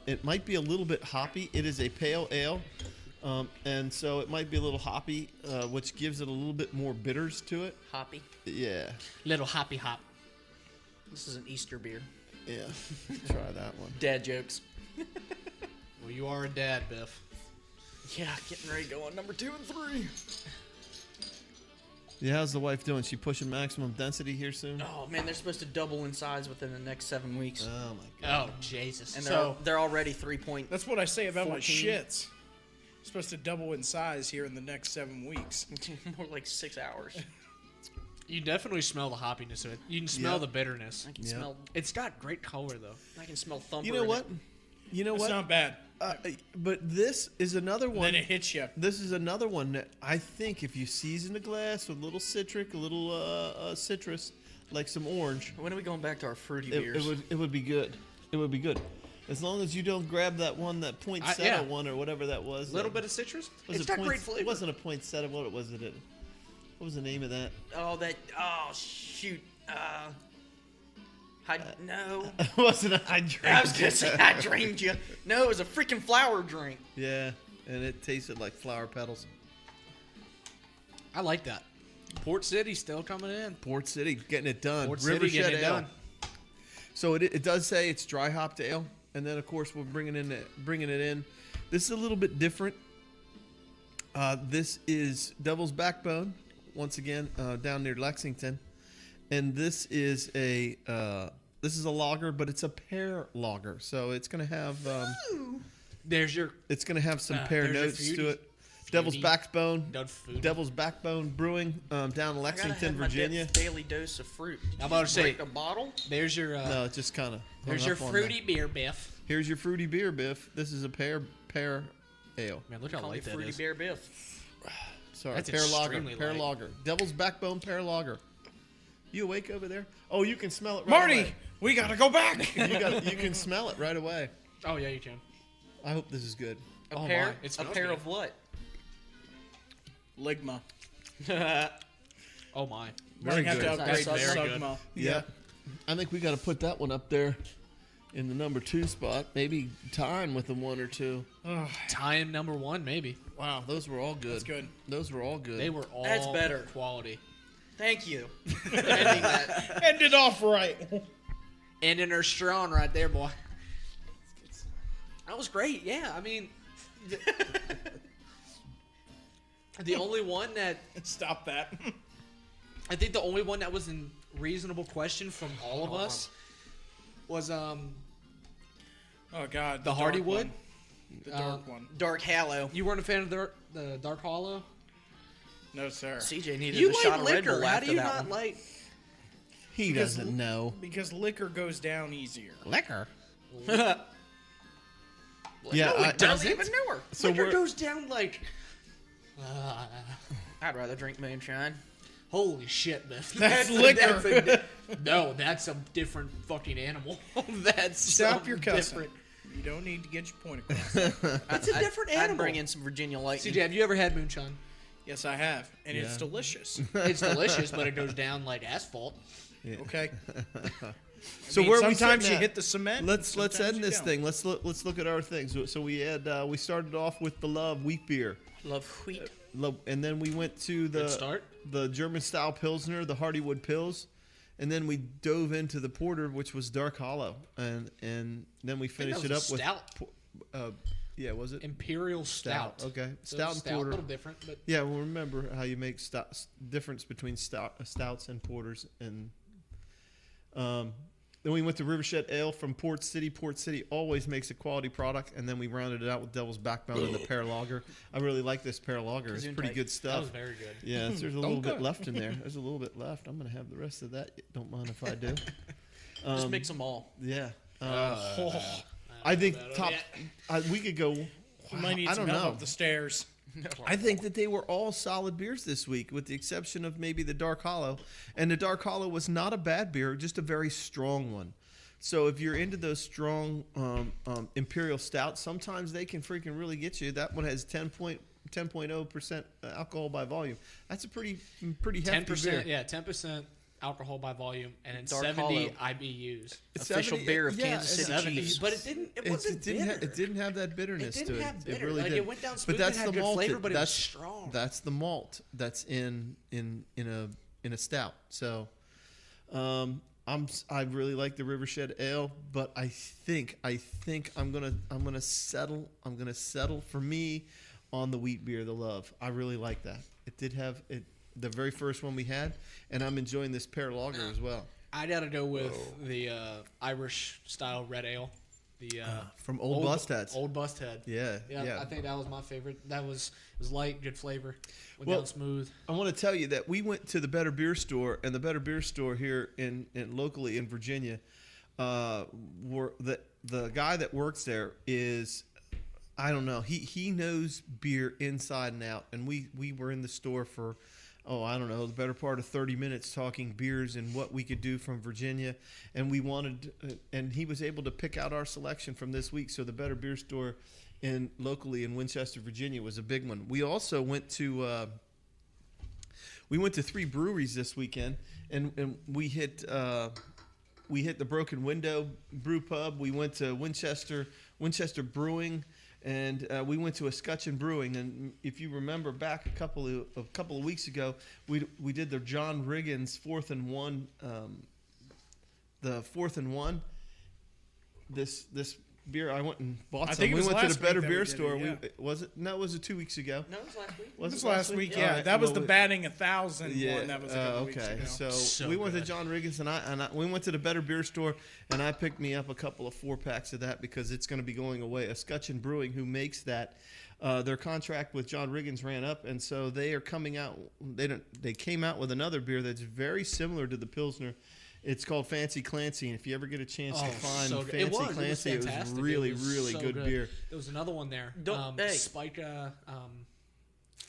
B: It might be a little bit hoppy. It is a pale ale, and so it might be a little hoppy, which gives it a little bit more bitters to it.
C: Hoppy.
B: Yeah,
D: Little hoppy hop.
C: This is an Easter beer.
B: yeah. Try that one.
C: Dad jokes.
D: Well, you are a dad, Biff.
C: Yeah, getting ready to go on number 2 and 3.
B: Yeah, how's the wife doing? She pushing maximum density here soon?
C: Oh man, they're supposed to double in size within the next 7 weeks,
B: Oh my god.
D: Oh, Jesus.
C: and
D: So,
C: they're already 3 point.
A: That's what I say about my
C: 14.
A: shits. Supposed to double in size here in the next 7 weeks.
C: More like 6 hours.
D: you definitely smell the hoppiness of it. You can smell
B: Yeah.
D: the bitterness.
C: I can
B: Yeah.
C: smell.
D: It's got great color, though.
C: I can smell thumper.
B: You know
C: in
B: what?
C: it.
B: You know
A: It's
B: what?
A: not bad.
B: But this is another one.
A: Then it hits you.
B: This is another one that I think if you season the glass with a little citric, a little citrus, like some orange,
C: When are we going back to our fruity beers?
B: it would be good. It would be good. As long as you don't grab that one, that poinsettia
D: yeah.
B: one or whatever that was.
D: A little bit of citrus.
B: Was
D: It's
B: it
D: got great flavor.
B: It wasn't a poinsettia. What was it? What was the name of that?
C: Oh shoot. No.
B: It wasn't a hydrangea.
C: I was gonna say I dreamed you. No, it was a freaking flower drink.
B: Yeah, and it tasted like flower petals.
D: I like that. Port City still coming in.
B: Port City getting it done.
D: Port City getting it
B: Ale.
D: done.
B: So it does say it's dry hopped ale, and then of course we're bringing it in. This is a little bit different. This is Devil's Backbone, once again down near Lexington, and this is a lager, but it's a pear lager, so it's gonna have
D: There's your
B: some pear
D: there's your
B: notes to
D: fruity-
B: it. Devil's
D: fruity-
B: Backbone.
D: Dud food.
B: Devil's Backbone Brewing down in
C: I gotta
B: Lexington,
C: have my
B: Virginia.
C: daily dose of fruit. Did
D: I'm
C: you
D: about
C: just
D: to say-
C: break a bottle.
D: There's your
B: No, it's just kind of.
D: there's your fruity beer, Biff.
B: Here's your fruity beer, Biff. This is a pear ale.
D: Man, look how
C: Call me
D: light that
C: fruity
D: is.
C: beer Biff.
B: Sorry,
D: That's
B: pear lager.
D: extremely
B: Pear
D: light.
B: lager. Devil's Backbone pear lager. You awake over there? Oh, you can smell it right
A: Marty,
B: away.
A: we gotta go back.
B: You can smell it right away.
D: Oh yeah, you can.
B: I hope this is good.
C: A
D: Oh,
C: pair.
D: my. It
C: A
D: smells
C: pair
D: good.
C: of what?
A: Ligma.
D: Oh my.
B: Very
A: Might have to
B: good.
A: upgrade
D: That's
A: the
D: very good.
A: Sugma.
B: Yeah. I think we got to put that one up there in the number 2 spot. Maybe tying with the 1 or 2.
D: Tying number 1, maybe.
B: Wow, those were all good.
A: That's good.
B: Those were all good.
D: They were all
C: That's better.
D: quality.
C: Thank you. Ending that.
A: End it off right.
D: Ending her strong right there, boy. That was great. Yeah, I mean, the only one that
A: Stop that.
D: I think the only one that was in reasonable question from all of us was
A: Oh God.
D: The
A: dark
D: Hardywood?
A: one. The dark one.
C: Dark Hallow.
D: You weren't a fan of the Dark Hollow?
A: No sir.
C: CJ needed
D: You
C: a shot
D: like
C: of Red
D: liquor.
C: Bull
D: How
C: after
D: do you
C: that
D: not
C: one.
D: like
B: He doesn't know.
A: Because liquor goes down easier.
B: Liquor.
C: Yeah,
B: Yeah,
C: no,
B: I-
C: it doesn't
D: Does it?
C: even know her.
B: So
D: liquor
B: we're
D: goes down like
C: I'd rather drink moonshine.
D: holy shit, man.
A: That's liquor.
D: No, that's a different fucking animal. That's
A: Stop
D: something
A: your cussing.
D: different.
A: You don't need to get your point across.
D: That's a different
C: I'd
D: animal.
C: bring in some Virginia Lightning.
D: CJ, have you ever had moonshine?
A: Yes, I have, and it's
B: Yeah.
A: delicious.
D: It's delicious, but it goes down like asphalt.
A: Okay.
B: So
A: I mean,
B: where are we
A: sometimes
B: sitting
A: you
B: at?
A: hit the cement.
B: Let's
A: sometimes
B: end
A: you
B: this
A: don't.
B: thing. Let's look at our things. So we started off with the Love wheat beer.
C: Love wheat.
B: and then we went to
D: Good start.
B: the German style Pilsner, the Hardywood Pils, and then we dove into the porter, which was Dark Hollow, and then we finished it up
D: was a stout.
B: with yeah, was it
D: Imperial Stout.
B: Okay,
D: So
B: stout and
D: stout,
B: porter.
D: a little different, but
B: Yeah, well, remember how you make difference between stouts and porters, and then we went to Rivershed Ale from Port City. Port City always makes a quality product, and then we rounded it out with Devil's Backbone and the pear lager. I really like this pear lager. It's pretty good
D: that
B: stuff.
D: was very good.
B: Yeah, there's a little bit
A: Okay.
B: left in there. There's a little bit left. I'm gonna have the rest of that. Don't mind if I do.
C: Just mix them all.
B: Yeah.
A: I
B: I think
D: about it.
B: top. We could go.
A: You might need
B: I
A: some
B: don't
A: help
B: know.
A: up the stairs.
B: I think that they were all solid beers this week, with the exception of maybe the Dark Hollow. And the Dark Hollow was not a bad beer, just a very strong one. So if you're into those strong Imperial Stouts, sometimes they can freaking really get you. That one has 10.0% alcohol by volume. That's a pretty hefty
D: 10%,
B: beer.
D: yeah, 10% alcohol by volume, and then
C: Dark
D: 70
C: Hollow.
D: IBUs.
C: Official beer of Kansas City
D: 70,
C: Chiefs.
D: but it wasn't bitter.
B: It didn't have that bitterness
D: It didn't
B: to
D: have
B: it.
D: bitter.
B: It really
D: Like,
B: didn't.
D: it went down
B: But
D: smooth,
B: that's
D: it had
B: the
D: good
B: malt.
D: flavor, but it was
B: that's
D: strong.
B: That's the malt that's in a stout. So, I really like the Rivershed Ale, but I think I'm gonna settle. I'm gonna settle for me on the wheat beer, the Love. I really like that. It did have it. The very first one we had, and I'm enjoying this pear lager as well.
D: I gotta go with the Irish style red ale, the
B: From Old Bustheads.
D: Old Busthead.
B: Yeah.
D: I think that was my favorite. It was light, good flavor, went
B: Well,
D: down smooth.
B: I want to tell you that we went to the Better Beer Store, and the Better Beer Store here in locally in Virginia, were the guy that works there is, I don't know, he knows beer inside and out, and we were in the store for, I don't know, the better part of 30 minutes talking beers and what we could do from Virginia, and we wanted, and he was able to pick out our selection from this week. So the Better Beer Store locally in Winchester, Virginia was a big one. We also went to 3 breweries this weekend, and we hit the Broken Window Brew Pub. We went to Winchester Brewing, and we went to a Scutcheon Brewing. And if you remember back a couple of weeks ago, we did the John Riggins 4th and 1, the 4th and 1. This beer, I went and bought
A: I
B: some.
A: think it
B: We
A: was
B: went to
A: last
B: the Better
A: week that we
B: Beer
A: did it,
B: Store.
A: yeah.
B: Was it? No, was it 2 weeks ago?
C: No, it was last week.
B: Was
A: This
B: it
A: last week, yeah.
B: All right,
A: That was
B: well,
A: the batting 1,000
B: Yeah.
A: one. That was a couple weeks
B: okay.
A: ago.
B: So,
D: So
B: we went to
D: good.
B: John Riggins, and we went to the Better Beer Store, and I picked me up a couple of 4-packs of that because it's going to be going away. A Scutcheon Brewing, who makes that, their contract with John Riggins ran up, and so they are coming out. They came out with another beer that's very similar to the Pilsner. It's called Fancy Clancy, and if you ever get a chance to find
D: so good.
B: Fancy
D: It was
B: Clancy, it was
D: fantastic.
B: really,
D: It was
B: really
D: so
B: good beer.
D: There was another one there.
C: Hey.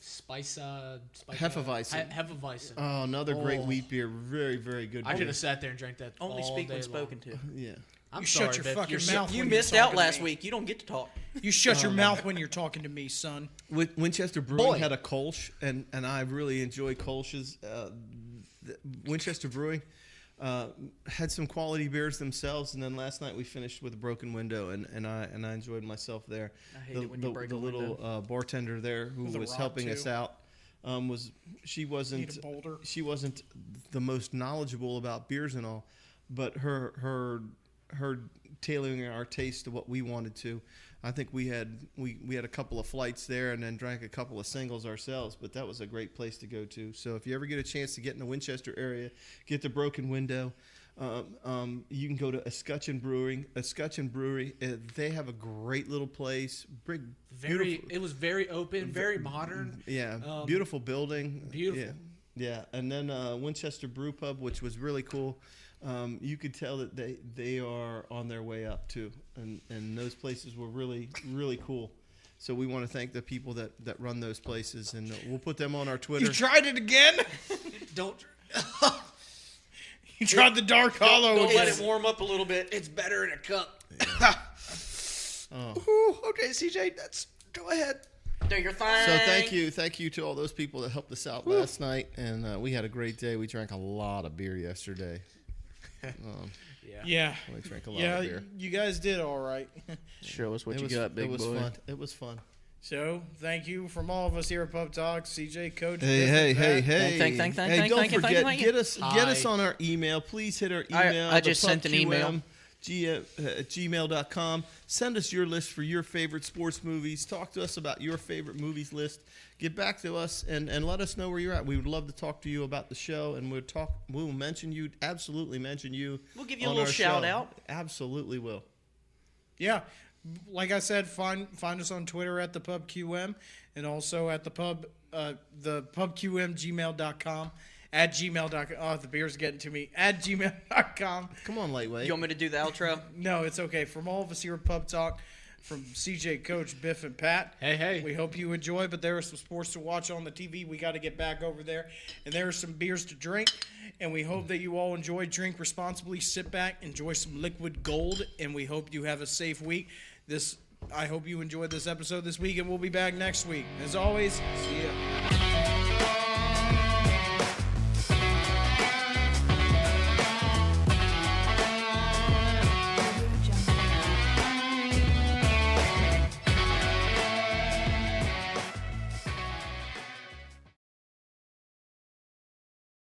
B: Hefeweizen.
D: Hefeweizen.
B: Oh, another great
D: Oh.
B: wheat beer. Very, very good
D: I
B: beer.
D: could have sat there and drank that
C: Only
D: all
C: speak
D: day
C: when
D: long.
C: spoken to.
B: Yeah.
D: I'm
A: You
D: sorry,
A: shut your
D: Vic.
A: fucking
D: You're
A: mouth.
C: You
A: when you're
C: missed out
A: talking to
C: last
A: me.
C: week. You don't get to talk.
A: You shut your mouth when you're talking to me, son.
B: Winchester Brewing
C: Boy.
B: had a Kolsch, and I really enjoy Kolsch's. Winchester Brewing had some quality beers themselves, and then last night we finished with a Broken Window, and I enjoyed myself there.
C: I hate it when you break
B: the
C: a
B: little
C: window.
B: bartender there who
A: With a
B: was
A: rock,
B: helping
A: too.
B: us out she
A: Need
B: wasn't
A: a boulder.
B: she wasn't the most knowledgeable about beers and all, but her tailoring our taste to what we wanted to. I think we had a couple of flights there and then drank a couple of singles ourselves, but that was a great place to go to. So if you ever get a chance to get in the Winchester area, get the Broken Window. You can go to a Scutcheon Brewery. They have a great little place.
D: It was very open, very modern.
B: Yeah, beautiful building.
D: beautiful.
B: Yeah. And then Winchester Brew Pub, which was really cool. You could tell that they are on their way up too, and those places were really, really cool. So we want to thank the people that run those places, and we'll put them on our Twitter.
A: You tried it again?
D: Don't.
A: You tried the Dark Hollow.
C: Don't let
A: again.
C: it warm up a little bit.
D: It's better in a cup.
A: Ooh, okay, CJ, go ahead.
C: Do your thing.
B: So thank you to all those people that helped us out last night, and we had a great day. We drank a lot of beer yesterday.
A: Yeah.
B: We drank a lot of beer.
A: You guys did all right.
C: Show us what
B: It
C: you
B: was
C: got, big
B: it was
C: boy.
B: fun. It was fun.
A: So, thank you from all of us here at Pub Talk, CJ, Coach.
B: Hey.
C: Thank
B: Don't
C: you.
B: forget, get us
D: Hi.
B: on our email. Please hit our email.
C: I just sent an email.
B: gmail.com. Send us your list for your favorite sports movies. Talk to us about your favorite movies list. Get back to us and let us know where you're at. We would love to talk to you about the show, and we'll mention you. Absolutely mention you.
C: We'll give you a
B: on
C: little
B: our
C: shout
B: show.
C: out.
B: Absolutely will.
A: Yeah. Like I said, find us on Twitter at the PubQM and also at the PubQM gmail.com. At gmail.com. Oh, the beer's getting to me. At gmail.com.
B: Come on, Lightweight.
C: You want me to do the outro?
A: No, it's okay. From all of us here at Pub Talk, from CJ, Coach, Biff, and Pat.
D: Hey.
A: We hope you enjoy, but there are some sports to watch on the TV. We got to get back over there. And there are some beers to drink. And we hope that you all enjoy. Drink responsibly. Sit back. Enjoy some liquid gold. And we hope you have a safe week. I hope you enjoyed this episode this week, and we'll be back next week. As always, see ya.